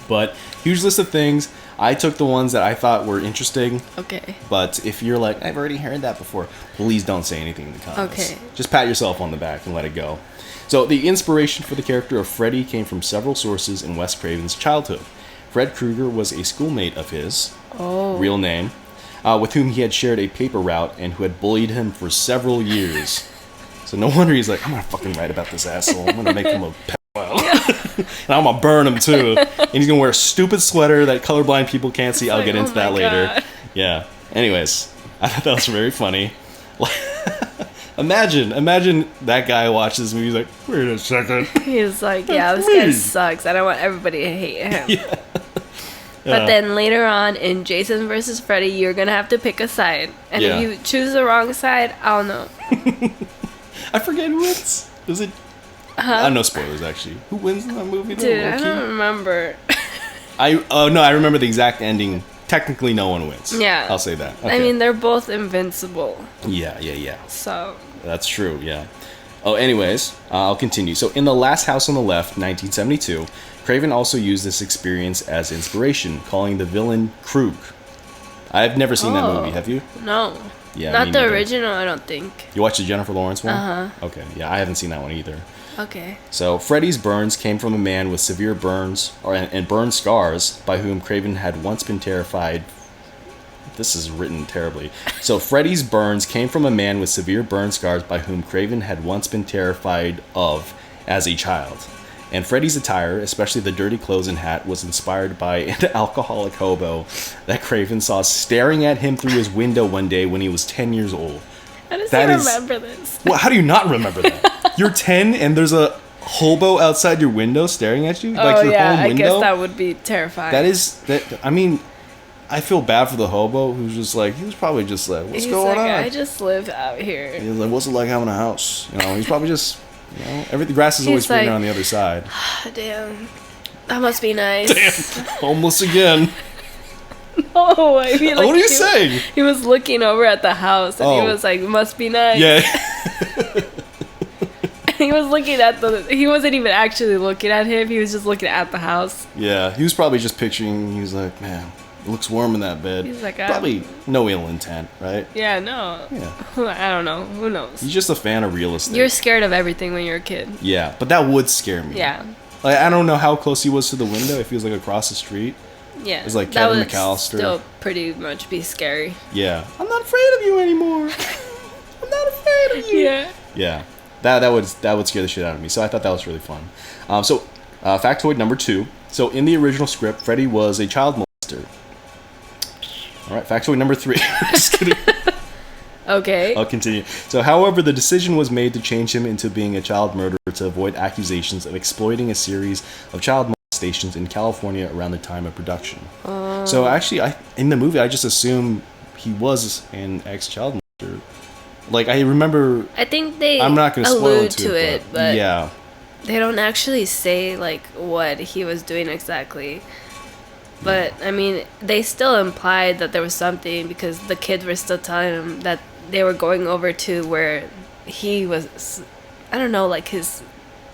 But huge list of things. I took the ones that I thought were interesting. Okay. But if you're like, I've already heard that before, please don't say anything in the comments. Okay. Just pat yourself on the back and let it go. So the inspiration for the character of Freddy came from several sources in Wes Craven's childhood. Fred Krueger was a schoolmate of his, real name, with whom he had shared a paper route and who had bullied him for several years. So no wonder he's like, I'm going to fucking write about this asshole. I'm going to make him a pedophile. And I'm going to burn him too. And he's going to wear a stupid sweater that colorblind people can't see. I'll get into that later. God. Yeah. Anyways, I thought that was very funny. Imagine that guy watches this movie. He's like, wait a second. He's like, yeah, this guy sucks. I don't want everybody to hate him. Yeah. But then later on in Jason versus Freddy, you're going to have to pick a side. And if you choose the wrong side, I'll know. I forget who wins. Is it? I don't know spoilers, actually. Who wins in that movie? Dude, I don't remember. I remember the exact ending. Technically, no one wins. Yeah. I'll say that. Okay. I mean, they're both invincible. Yeah. So. That's true, yeah. Oh, anyways, I'll continue. So, in The Last House on the Left, 1972, Craven also used this experience as inspiration, calling the villain Krug. I've never seen that movie, have you? No. Yeah, not the original, I don't think. You watched the Jennifer Lawrence one? Uh-huh. Okay, yeah, I haven't seen that one either. Okay. So, Freddy's burns came from a man with severe burns and burn scars by whom Craven had once been terrified. This is written terribly. So, Freddy's burns came from a man with severe burn scars by whom Craven had once been terrified of as a child. And Freddy's attire, especially the dirty clothes and hat, was inspired by an alcoholic hobo that Craven saw staring at him through his window one day when he was 10 years old. How does he remember this? Well, how do you not remember that? You're 10 and there's a hobo outside your window staring at you? Like your home window? I guess that would be terrifying. I mean, I feel bad for the hobo who's just like, he was probably just like, what's going on? I just live out here. He was like, what's it like having a house? He's probably just, the grass is always greener on the other side. Damn, that must be nice. Damn, homeless again. No, I mean, what are you saying? He was looking over at the house and he was like, must be nice. Yeah. He was looking at he wasn't even actually looking at him, he was just looking at the house. Yeah, he was probably just picturing, he was like, man, it looks warm in that bed. He's like, probably no ill intent, right? Yeah, no. Yeah. I don't know. Who knows? He's just a fan of real estate. You're scared of everything when you're a kid. Yeah, but that would scare me. Yeah. Like, I don't know how close he was to the window, if he was like across the street. Yeah. It's like Kevin McAllister. That would still pretty much be scary. Yeah. I'm not afraid of you anymore. I'm not afraid of you. Yeah. Yeah. That would scare the shit out of me. So I thought that was really fun. Factoid number 2. So in the original script, Freddy was a child molester. All right, factoid number 3. Just kidding. Okay. I'll continue. So, however, the decision was made to change him into being a child murderer to avoid accusations of exploiting a series of child molestations in California around the time of production. So, actually, in the movie, I just assume he was an ex-child molester. Like, I remember... I think they I'm not going to spoil allude to it, but yeah. They don't actually say, like, what he was doing exactly. But I mean, they still implied that there was something because the kids were still telling him that they were going over to where he was, I don't know, like his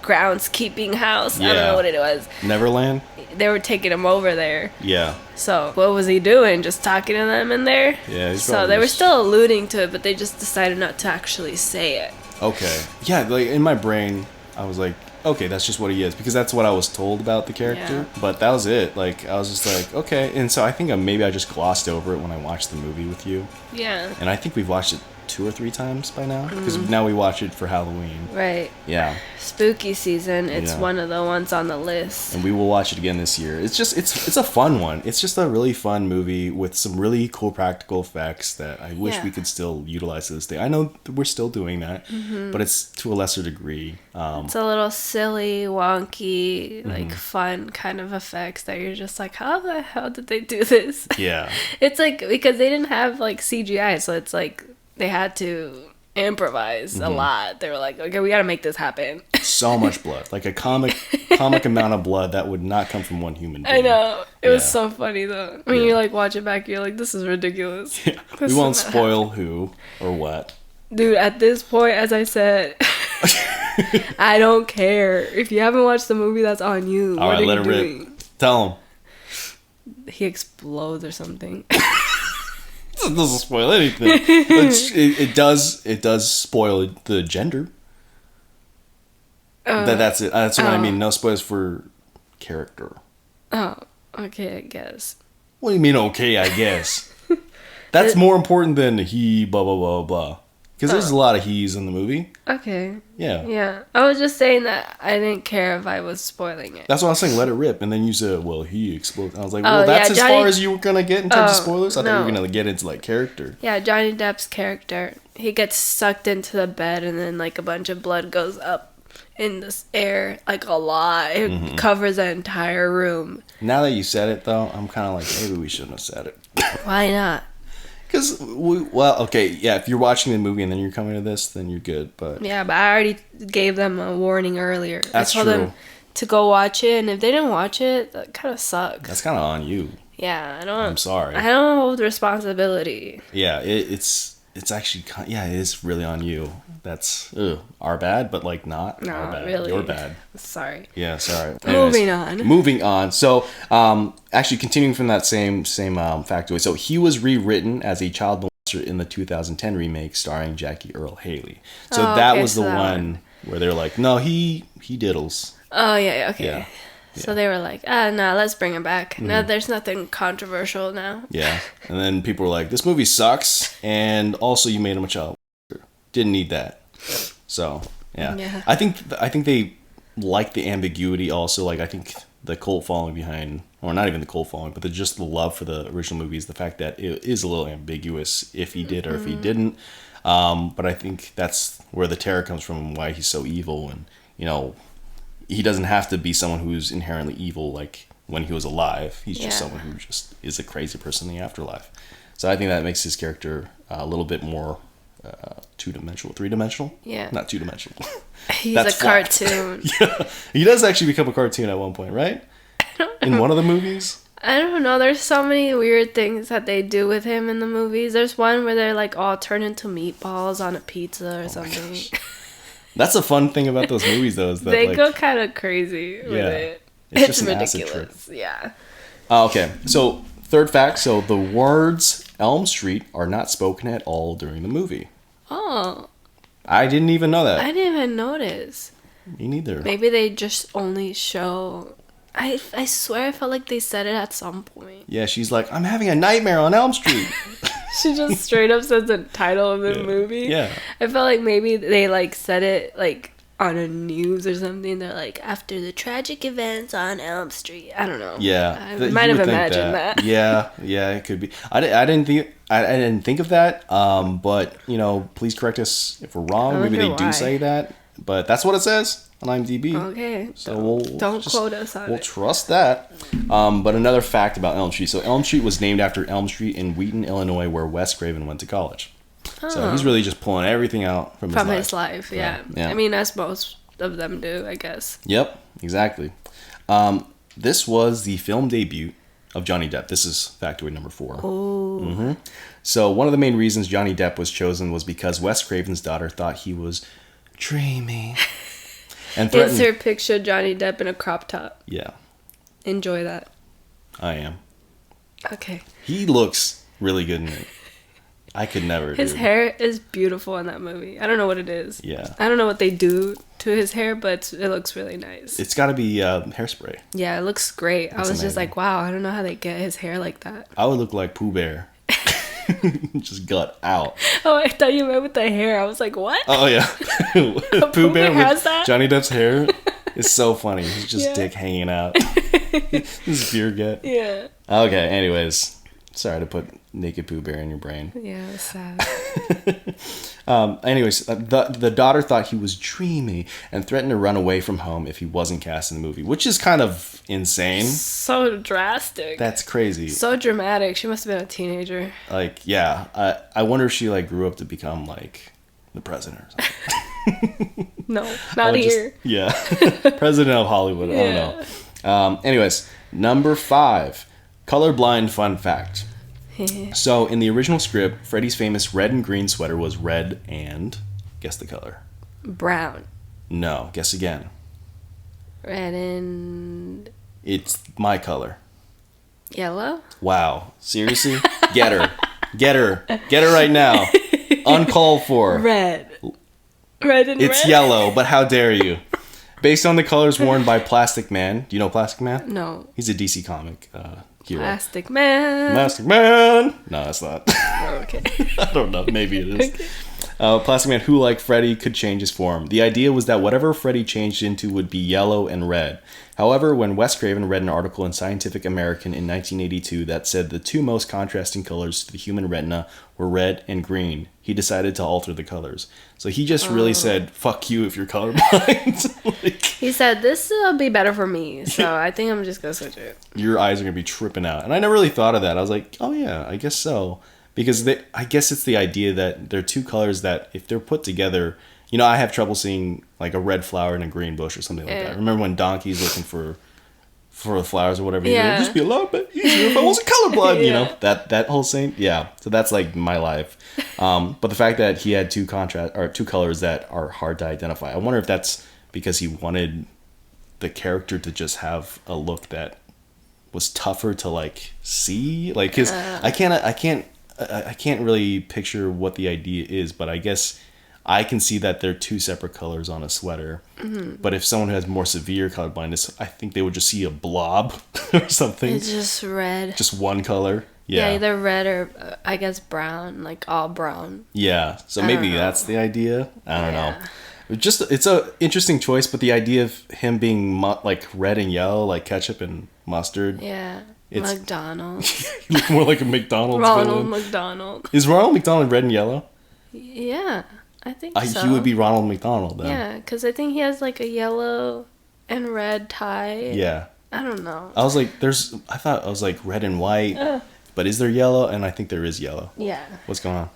groundskeeping house. Yeah. I don't know what it was. Neverland? They were taking him over there. Yeah. So what was he doing? Just talking to them in there? Yeah. So they were still alluding to it, but they just decided not to actually say it. Okay. Yeah, like in my brain, I was like, okay, that's just what he is, because that's what I was told about the character. Yeah. But that was it. Like, I was just like, okay. And so I think maybe I just glossed over it when I watched the movie with you. Yeah. And I think we've watched it 2 or 3 times by now, because now we watch it for Halloween. Right. Yeah. Spooky season. It's Yeah. one of the ones on the list. And we will watch it again this year. It's just it's a fun one. It's just a really fun movie with some really cool practical effects that I wish we could still utilize to this day. I know we're still doing that, but it's to a lesser degree. It's a little silly, wonky, like fun kind of effects that you're just like, how the hell did they do this? Yeah. It's like because they didn't have like CGI, so it's like they had to improvise a lot. They were like, okay, we got to make this happen. So much blood, like a comic amount of blood that would not come from one human being. I know. It was Yeah. so funny though. When you like watch it back, you're like, this is ridiculous. Yeah. This We won't is not spoil who or what. Dude, at this point, as I said, I don't care. If you haven't watched the movie, that's on you. All What right, are let you it doing? rip. Tell him. He explodes or something. It doesn't spoil anything. It does spoil the gender. That's it. That's what I mean. No spoilers for character. Oh, okay, I guess. What do you mean? Okay, I guess. That's more important than he blah blah blah blah. Because there's a lot of he's in the movie. Okay. Yeah. Yeah. I was just saying that I didn't care if I was spoiling it. That's what I was saying. Let it rip, and then you said, "Well, he explodes." I was like, Oh, "Well, that's yeah, as Johnny- far as you were gonna get in terms of spoilers." I thought you were no. gonna get into like character. Yeah, Johnny Depp's character. He gets sucked into the bed and then like a bunch of blood goes up in this air, like a lot. It covers the entire room. Now that you said it, though, I'm kind of like, maybe we shouldn't have said it. Why not? Because, okay, yeah, if you're watching the movie and then you're coming to this, then you're good, but... Yeah, but I already gave them a warning earlier. That's I told true. them to go watch it, and if they didn't watch it, that kind of sucks. That's kind of on you. Yeah, I'm sorry. I don't hold responsibility. Yeah, it's actually... Yeah, it is really on you. That's our bad, but, like, not No, our bad. really. Your bad. Sorry. Yeah, sorry. Moving on. So, actually, continuing from that same factoid. So, he was rewritten as a child molester in the 2010 remake starring Jackie Earle Haley. So, that was the one where they're like, no, he diddles. Oh, yeah, okay. Yeah. So they were like, no, let's bring him back. No, there's nothing controversial now. Yeah. And then people were like, this movie sucks, and also you made him a child molester. Didn't need that. So, yeah. I think they like the ambiguity also. Like, I think the cult following behind, or not even the cult following, but just the love for the original movie is the fact that it is a little ambiguous if he did or if he didn't. But I think that's where the terror comes from, why he's so evil. And, you know, he doesn't have to be someone who's inherently evil like when he was alive. He's just someone who just is a crazy person in the afterlife. So I think that makes his character a little bit more two-dimensional, three-dimensional? Yeah. Not two-dimensional. He's That's a flat. cartoon. Yeah. He does actually become a cartoon at one point, right? In one of the movies? I don't know. There's so many weird things that they do with him in the movies. There's one where they're like all turned into meatballs on a pizza or something. That's a fun thing about those movies, though. Is that, They like, go kind of crazy with it. It's It's just an acid ridiculous. Yeah. Okay, so third fact. So the words Elm Street are not spoken at all during the movie. Oh, I didn't even know that. I didn't even notice. Me neither. Maybe they just only show... I swear I felt like they said it at some point. Yeah, she's like, I'm having a nightmare on Elm Street. She just straight up says the title of the movie. Yeah. I felt like maybe they like said it like on a news or something. They're like, after the tragic events on Elm Street. I don't know. Yeah, I might have imagined that. Yeah, it could be. I didn't think of that. But you know, please correct us if we're wrong. Maybe they do say that, but that's what it says on IMDb. Okay. So don't quote us on We'll it. trust that. But another fact about Elm Street. So Elm Street was named after Elm Street in Wheaton, Illinois, where Wes Craven went to college. So he's really just pulling everything out from his life. Yeah. Yeah. I mean, as most of them do, I guess. Yep, exactly. This was the film debut of Johnny Depp. This is factoid number 4. Oh. So one of the main reasons Johnny Depp was chosen was because Wes Craven's daughter thought he was dreamy. And threatened... Insert picture Johnny Depp in a crop top. Yeah. Enjoy that. I am. Okay. He looks really good in it. I could never. His hair is beautiful in that movie. I don't know what it is. Yeah. I don't know what they do to his hair, but it looks really nice. It's got to be hairspray. Yeah, it looks great. I was amazing. Just like, wow, I don't know how they get his hair like that. I would look like Pooh Bear. Just gut out. Oh, I thought you meant with the hair. I was like, what? Oh, yeah. Pooh Bear has that? Johnny Depp's hair is so funny. He's just dick hanging out. His beard get. Yeah. Okay, anyways. Sorry to put naked Pooh Bear in your brain. Yeah, it was sad. Anyways, the daughter thought he was dreamy and threatened to run away from home if he wasn't cast in the movie, which is kind of insane. So drastic. That's crazy. So dramatic. She must have been a teenager. Like, yeah. I wonder if she, like, grew up to become, like, the president or something. No, not here. Yeah. President of Hollywood. I don't know. Anyways, number 5. Colorblind fun fact. So, in the original script, Freddy's famous red and green sweater was red and... Guess the color. Brown. No, guess again. Red and... It's my color. Yellow? Wow. Seriously? Get her. Get her. Get her right now. Uncalled for. Red. Red and It's red? yellow, but how dare you? Based on the colors worn by Plastic Man. Do you know Plastic Man? No. He's a DC comic hero. Plastic Man. Plastic Man! No, that's not. Oh, okay. I don't know. Maybe it is. Okay. Plastic Man, who, like Freddy, could change his form. The idea was that whatever Freddy changed into would be yellow and red. However, when Wes Craven read an article in Scientific American in 1982 that said the two most contrasting colors to the human retina were red and green, he decided to alter the colors. So he just really said, fuck you if you're colorblind. Like, He said, this will be better for me, so I think I'm just going to switch it. your eyes are going to be tripping out. And I never really thought of that. I was like, oh yeah, I guess so. Because I guess it's the idea that there are two colors that, if they're put together, you know, I have trouble seeing like a red flower in a green bush or something like that. Remember when Donkey's looking for the flowers or whatever? Yeah. It'd just be a lot bit easier if I wasn't colorblind, you know? That whole thing. Yeah. So that's like my life. But the fact that he had two colors that are hard to identify. I wonder if that's because he wanted the character to just have a look that was tougher to like see. Like, cause I can't really picture what the idea is, but I guess I can see that they're two separate colors on a sweater. Mm-hmm. But if someone who has more severe color blindness, I think they would just see a blob or something. It's just red. Just one color. Yeah. Yeah, either red or, I guess, brown. Like, all brown. Yeah. So maybe that's the idea. I don't know. It's a interesting choice, but the idea of him being like red and yellow, like ketchup and mustard. Yeah. McDonald's. You look more like a McDonald's Ronald villain. McDonald. Is Ronald McDonald red and yellow? Yeah, I think so. He would be Ronald McDonald then. Yeah, because I think he has like a yellow and red tie. Yeah. I don't know. I was like, I thought I was like red and white, but is there yellow? And I think there is yellow. Yeah. What's going on?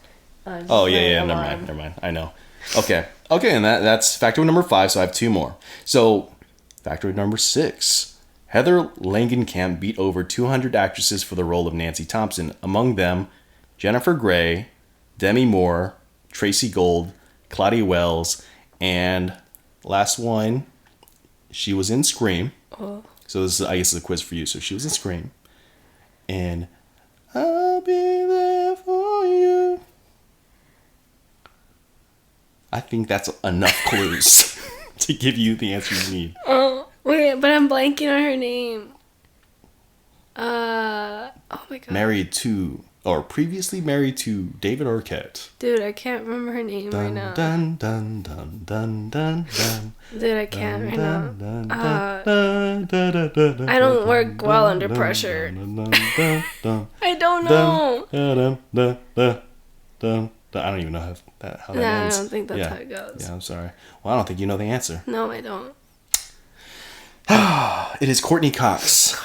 Never mind. I know. Okay, and that's factoid number 5, so I have 2 more. So, factoid number 6. Heather Langenkamp beat over 200 actresses for the role of Nancy Thompson. Among them, Jennifer Grey, Demi Moore, Tracy Gold, Claudia Wells, and last one, she was in Scream. Oh. So this is, I guess, is a quiz for you. So she was in Scream. And I'll be there for you. I think that's enough clues to give you the answer you need. Oh, wait, but I'm blanking on her name. Oh my god. Previously married to David Arquette. Dude, I can't remember her name right now. Dun, dun, dun, dun, dun, dun. Dude, I can't right now. I don't work well under pressure. I don't know. I don't even know how that ends. I don't think that's how it goes. Yeah, I'm sorry. Well, I don't think you know the answer. No, I don't. It is Courtney Cox.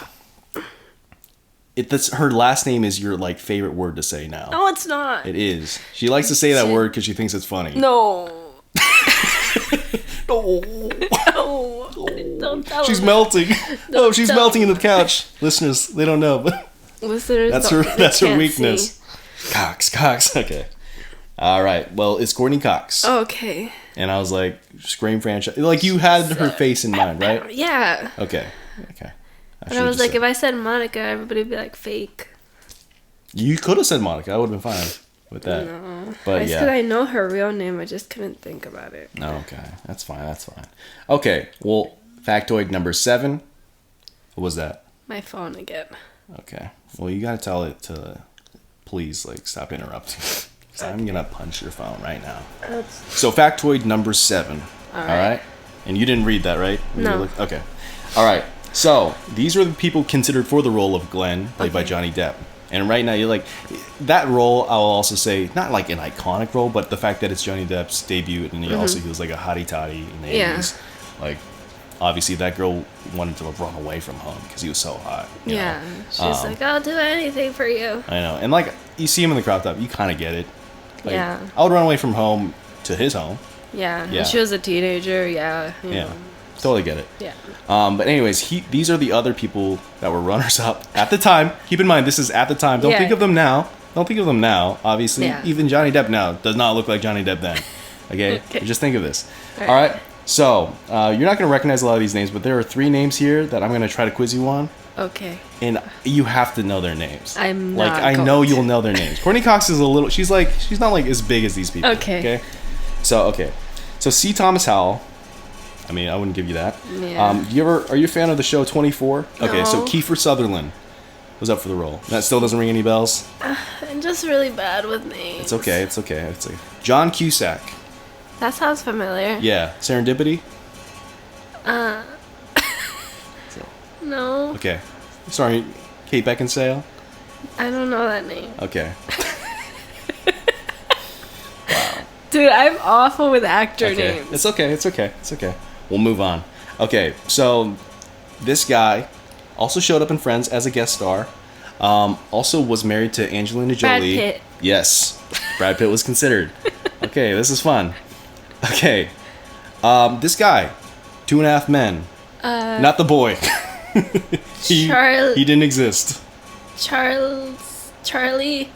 Her last name is your like favorite word to say now. No, it's not. It is. She likes to say that word because she thinks it's funny. No. No. No. Don't tell She's them. melting. Oh, she's tell melting into the couch. Listeners, they don't know, but Listeners, that's her weakness. Cox. Okay. All right. Well, it's Courtney Cox. Okay. And I was like, Scream franchise. Like, you had her face in mind, right? Yeah. Okay. But I was like, if I said Monica, everybody would be like, fake. You could have said Monica. I would have been fine with that. No. But It's because I know her real name. I just couldn't think about it. Okay. That's fine. Okay. Well, factoid number 7. What was that? My phone again. Okay. Well, you got to tell it to please, like, stop interrupting. Okay. I'm going to punch your phone right now. So, factoid number 7. All right? And you didn't read that, right? No. Okay. All right. So, these were the people considered for the role of Glenn, played by Johnny Depp. And right now, you're like, that role, I'll also say, not like an iconic role, but the fact that it's Johnny Depp's debut, and he was like a hottie toddy in the 80s. Like, obviously, that girl wanted to run away from home because he was so hot. You know? She's like, I'll do anything for you. I know. And like, you see him in the crop top, you kind of get it. Like, Yeah. I would run away from home to his home. Yeah. Yeah. And she was a teenager. Yeah. you know. Totally get it. Yeah. But anyways, these are the other people that were runners up at the time. Keep in mind, this is at the time. Don't think of them now. Obviously, even Johnny Depp now does not look like Johnny Depp then. Okay? Just think of this. All right? So, you're not going to recognize a lot of these names, but there are 3 names here that I'm going to try to quiz you on. Okay. And you have to know their names. I'm like, not I know you'll know their names. Courtney Cox is she's not like as big as these people. Okay. So C. Thomas Howell. I mean, I wouldn't give you that. Yeah. Are you a fan of the show 24? Okay, so No. Kiefer Sutherland was up for the role. That still doesn't ring any bells? I'm just really bad with names. It's okay. John Cusack. That sounds familiar. Yeah. Serendipity? No. Okay. Sorry, Kate Beckinsale? I don't know that name. Okay. Dude, I'm awful with actor names. It's okay. We'll move on. Okay, so this guy also showed up in Friends as a guest star. Also was married to Angelina Jolie. Brad Pitt. Yes, Brad Pitt was considered. Okay, this is fun. Okay, this guy, 2.5 Men. Not the boy. He didn't exist. Charlie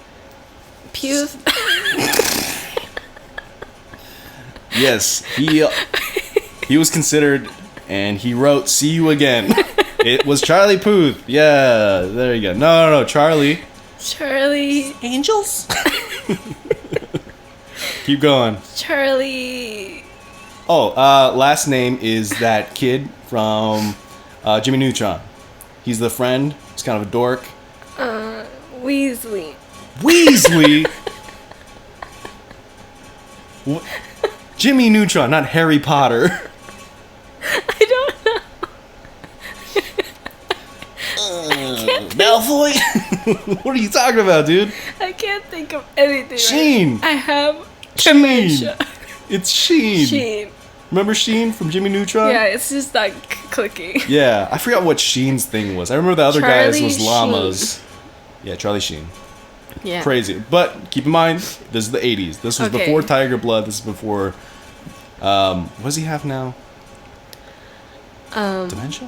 Puth. Yes, he was considered, and he wrote "See You Again." It was Charlie Puth. Yeah, there you go. No, Charlie Angels. Keep going. Charlie. Oh, last name is that kid from Jimmy Neutron. He's the friend. He's kind of a dork. Weasley. What? Jimmy Neutron, not Harry Potter. I don't know. Malfoy? What are you talking about, dude? I can't think of anything. Sheen. Right. I have dementia. It's Sheen. Sheen. Remember Sheen from Jimmy Neutron? Yeah, it's just like clicking. Yeah, I forgot what Sheen's thing was. I remember the other guys was llamas. Sheen. Yeah, Charlie Sheen. Yeah. Crazy. But keep in mind, this is the 80s. This was before Tiger Blood. This is before... what does he have now? Dementia?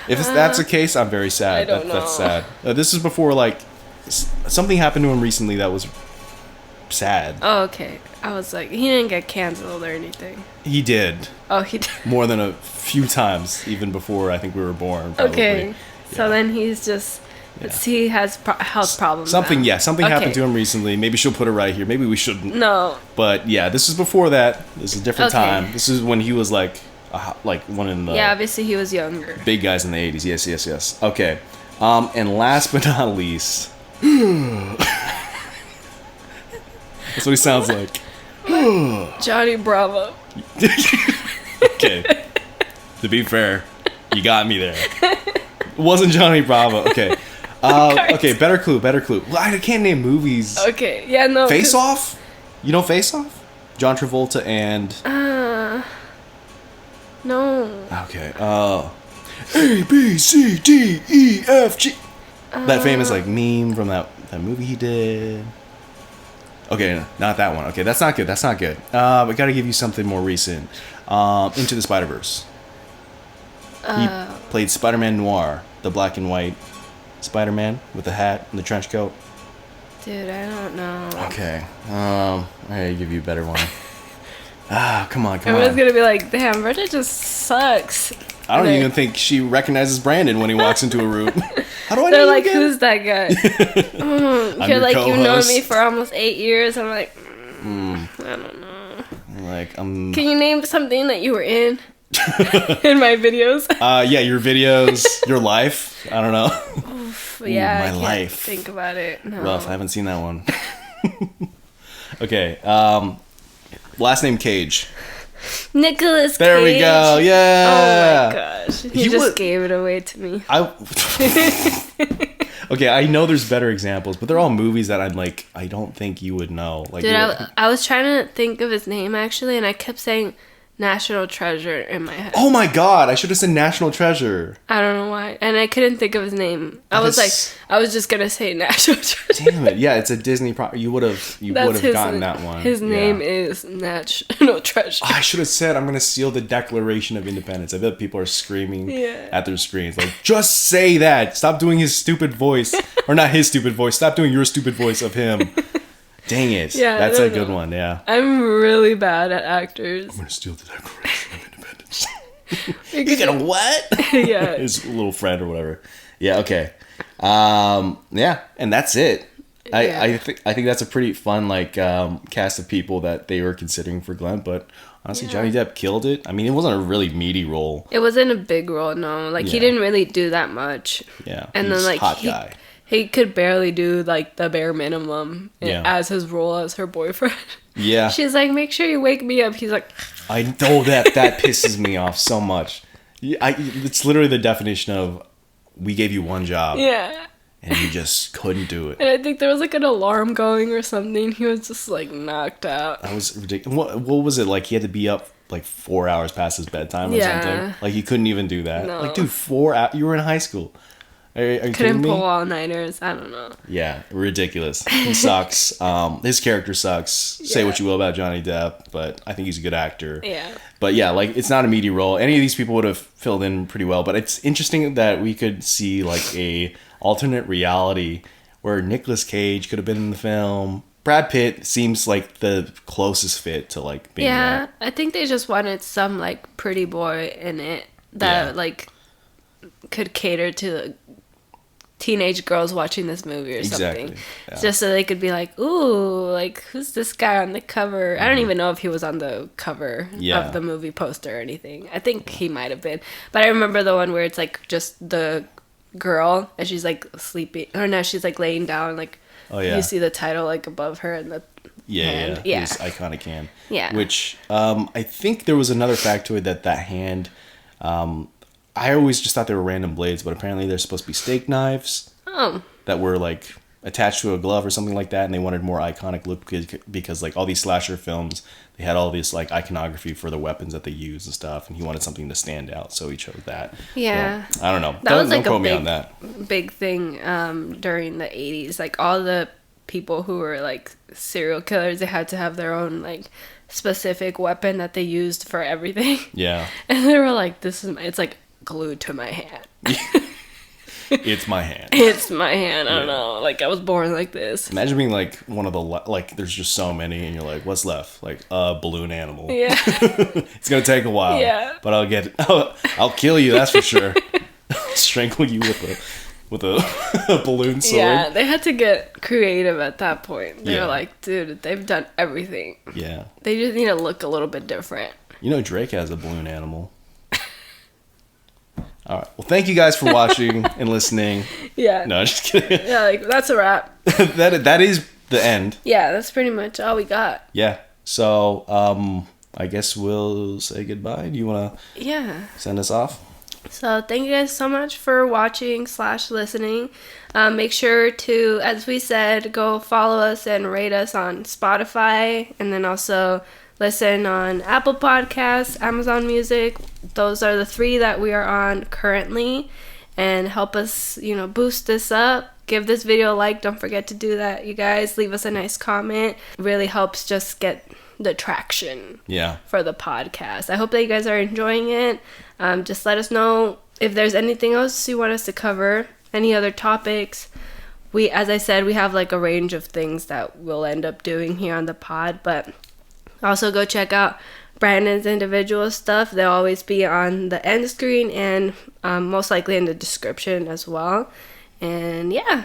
If that's the case, I'm very sad. I don't know. That's sad. This is before, like, something happened to him recently that was sad. Oh, okay. I was like, he didn't get canceled or anything. He did. Oh, he did. More than a few times, even before I think we were born. Probably. Okay. Yeah. So then he's just... He has health problems. Something now. happened to him recently. Maybe she'll put it right here. Maybe we shouldn't. No. But yeah, this is before that. This is a different time. This is when he was like one of the obviously he was younger. big guys in the 80s. Yes. Okay. And last but not least, that's what he sounds like. Johnny Bravo. Okay. To be fair, you got me there. It wasn't Johnny Bravo. Okay. Okay, better clue. Well, I can't name movies. Okay, yeah, no. Face Off? You know Face Off? John Travolta and... No. Okay, A, B, C, D, E, F, G... That famous, like, meme from that movie he did. Okay, no, not that one. Okay, that's not good. We gotta give you something more recent. Into the Spider-Verse. He played Spider-Man Noir, the black and white Spider-Man with the hat and the trench coat. Dude, I don't know. Okay. I give you a better one. Come on. Everyone's gonna be like, damn, Brenda just sucks. I don't even think she recognizes Brandon when he walks into a room. How do I know? They're like, who's that guy? You're like, you've known me for almost 8 years. I'm like, I don't know. Can you name something that you were in? In my videos? Yeah, your videos, your life. I don't know. Oof, yeah, my life. Think about it. No. Rough. I haven't seen that one. Okay. Last name Cage. Nicolas Cage. There we go. Yeah. Oh my gosh. He just gave it away to me. Okay, I know there's better examples, but they're all movies that I'm like, I don't think you would know. Like, dude, I was trying to think of his name actually, and I kept saying National Treasure in my head. Oh my god, I should have said National Treasure. I don't know why. And I couldn't think of his name. I was just gonna say National Treasure. Damn it. Yeah, it's a Disney property. You would have gotten that one. His name is National Treasure. I should have said I'm gonna steal the Declaration of Independence. I bet people are screaming at their screens. Like, just say that. Stop doing his stupid voice. Or not his stupid voice. Stop doing your stupid voice of him. Dang it. Yeah, that's a good one, yeah. I'm really bad at actors. I'm going to steal the Declaration of Independence. You're going to what? Yeah. His little friend or whatever. Yeah, okay. Yeah, and that's it. I think that's a pretty fun cast of people that they were considering for Glenn, but honestly, Johnny Depp killed it. I mean, it wasn't a really meaty role. It wasn't a big role, no. He didn't really do that much. Yeah, and then hot guy. He could barely do the bare minimum as his role as her boyfriend. Yeah. She's like, make sure you wake me up. He's like, I know that pisses me off so much. It's literally the definition of, we gave you one job. Yeah. And you just couldn't do it. And I think there was an alarm going or something. He was just knocked out. That was ridiculous. What was it like? He had to be up 4 hours past his bedtime or something. He couldn't even do that. No. Dude, 4 hours. You were in high school. Are you couldn't pull all-nighters. I don't know. Yeah, ridiculous. He sucks. His character sucks. Yeah. Say what you will about Johnny Depp, but I think he's a good actor. Yeah. But yeah, it's not a meaty role. Any of these people would have filled in pretty well, but it's interesting that we could see a alternate reality where Nicolas Cage could have been in the film. Brad Pitt seems like the closest fit to being that. I think they just wanted some pretty boy in it that could cater to teenage girls watching this movie or something. Exactly. Yeah. Just so they could be like, ooh, who's this guy on the cover? I don't even know if he was on the cover of the movie poster or anything. I think he might have been. But I remember the one where it's just the girl and she's sleeping. Or no, she's laying down. You see the title above her and the hand. Yeah. His iconic hand. Yeah. Which I think there was another factoid that hand... I always just thought they were random blades, but apparently they're supposed to be steak knives that were attached to a glove or something like that, and they wanted more iconic look because all these slasher films, they had all this iconography for the weapons that they use and stuff, and he wanted something to stand out, so he chose that. Yeah. So, I don't know. That was don't quote me on that. Big thing during the 80s. All the people who were serial killers, they had to have their own specific weapon that they used for everything. Yeah. And they were it's glued to my hand. It's my hand. It's my hand. I don't know. I was born like this. Imagine being one of the there's just so many, and you're what's left? A balloon animal. Yeah. It's gonna take a while. Yeah. But I'll get it. I'll kill you. That's for sure. Strangle you with a balloon sword. Yeah, they had to get creative at that point. They were dude, they've done everything. Yeah. They just need to look a little bit different. Drake has a balloon animal. All right. Well, thank you guys for watching and listening. Yeah. No, just kidding. Yeah, that's a wrap. that is the end. Yeah, that's pretty much all we got. Yeah. So, I guess we'll say goodbye. Do you want to send us off? So, thank you guys so much for watching / listening. Make sure to, as we said, go follow us and rate us on Spotify, and then also listen on Apple Podcasts, Amazon Music. Those are the 3 that we are on currently, and help us, boost this up. Give this video a like. Don't forget to do that, you guys. Leave us a nice comment. It really helps just get the traction Yeah. for the podcast. I hope that you guys are enjoying it. Just let us know if there's anything else you want us to cover, any other topics. As I said, we have like a range of things that we'll end up doing here on the pod, but also go check out Brandon's individual stuff. They'll always be on the end screen and most likely in the description as well. And yeah.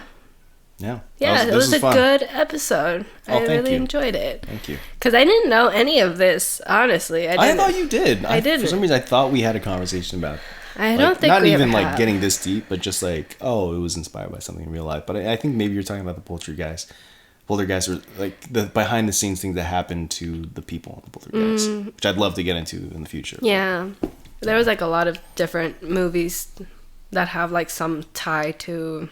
Yeah. It was a fun. good episode. I really you. enjoyed it. Thank you. Because I didn't know any of this, honestly. I thought you did. I didn't. For some reason, I thought we had a conversation about it. I don't think not we even ever like have. getting this deep, but just like, oh, it was inspired by something in real life. But I think maybe you're talking about the poltergeist, or like the behind the scenes things that happen to the people in the poltergeist, which I'd love to get into in the future. Yeah, there was like a lot of different movies that have like some tie to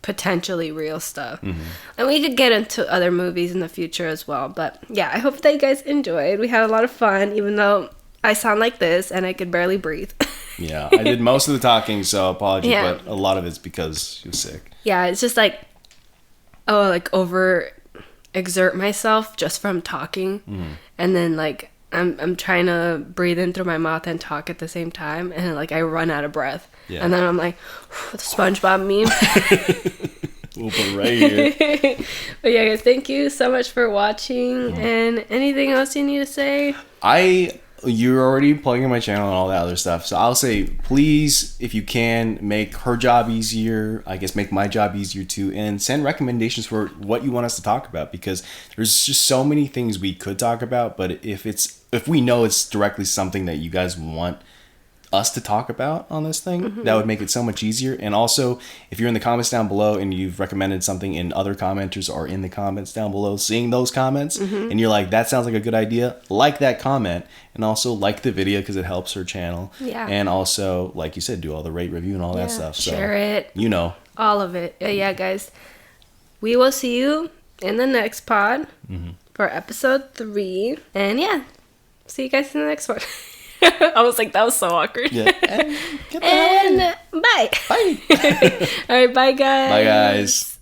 potentially real stuff, and we could get into other movies in the future as well. But yeah, I hope that you guys enjoyed. We had a lot of fun, even though I sound like this and I could barely breathe. Yeah, I did most of the talking, so apologies, Yeah. but a lot of it's because she was sick. Yeah, it's just like, over exert myself just from talking, and then like I'm trying to breathe in through my mouth and talk at the same time, and like I run out of breath, and then I'm like, the SpongeBob meme. We'll put right here. But yeah, guys, thank you so much for watching. And anything else you need to say? You're already plugging my channel and all that other stuff. So I'll say, please, if you can, make her job easier. I guess make my job easier too. And send recommendations for what you want us to talk about. Because there's just so many things we could talk about. But if we know it's directly something that you guys want us to talk about on this thing, that would make it so much easier. And also, if you're in the comments down below and you've recommended something and other commenters are in the comments down below seeing those comments, and you're like, that sounds like a good idea, like that comment, and also like the video because it helps her channel. Yeah. And also, like you said, do all the rate review and all that stuff. So, share it. You know. All of it. Yeah, guys. We will see you in the next pod for episode 3. And yeah, see you guys in the next one. I was like, that was so awkward. Yeah. And bye. Bye. All right, bye, guys. Bye, guys.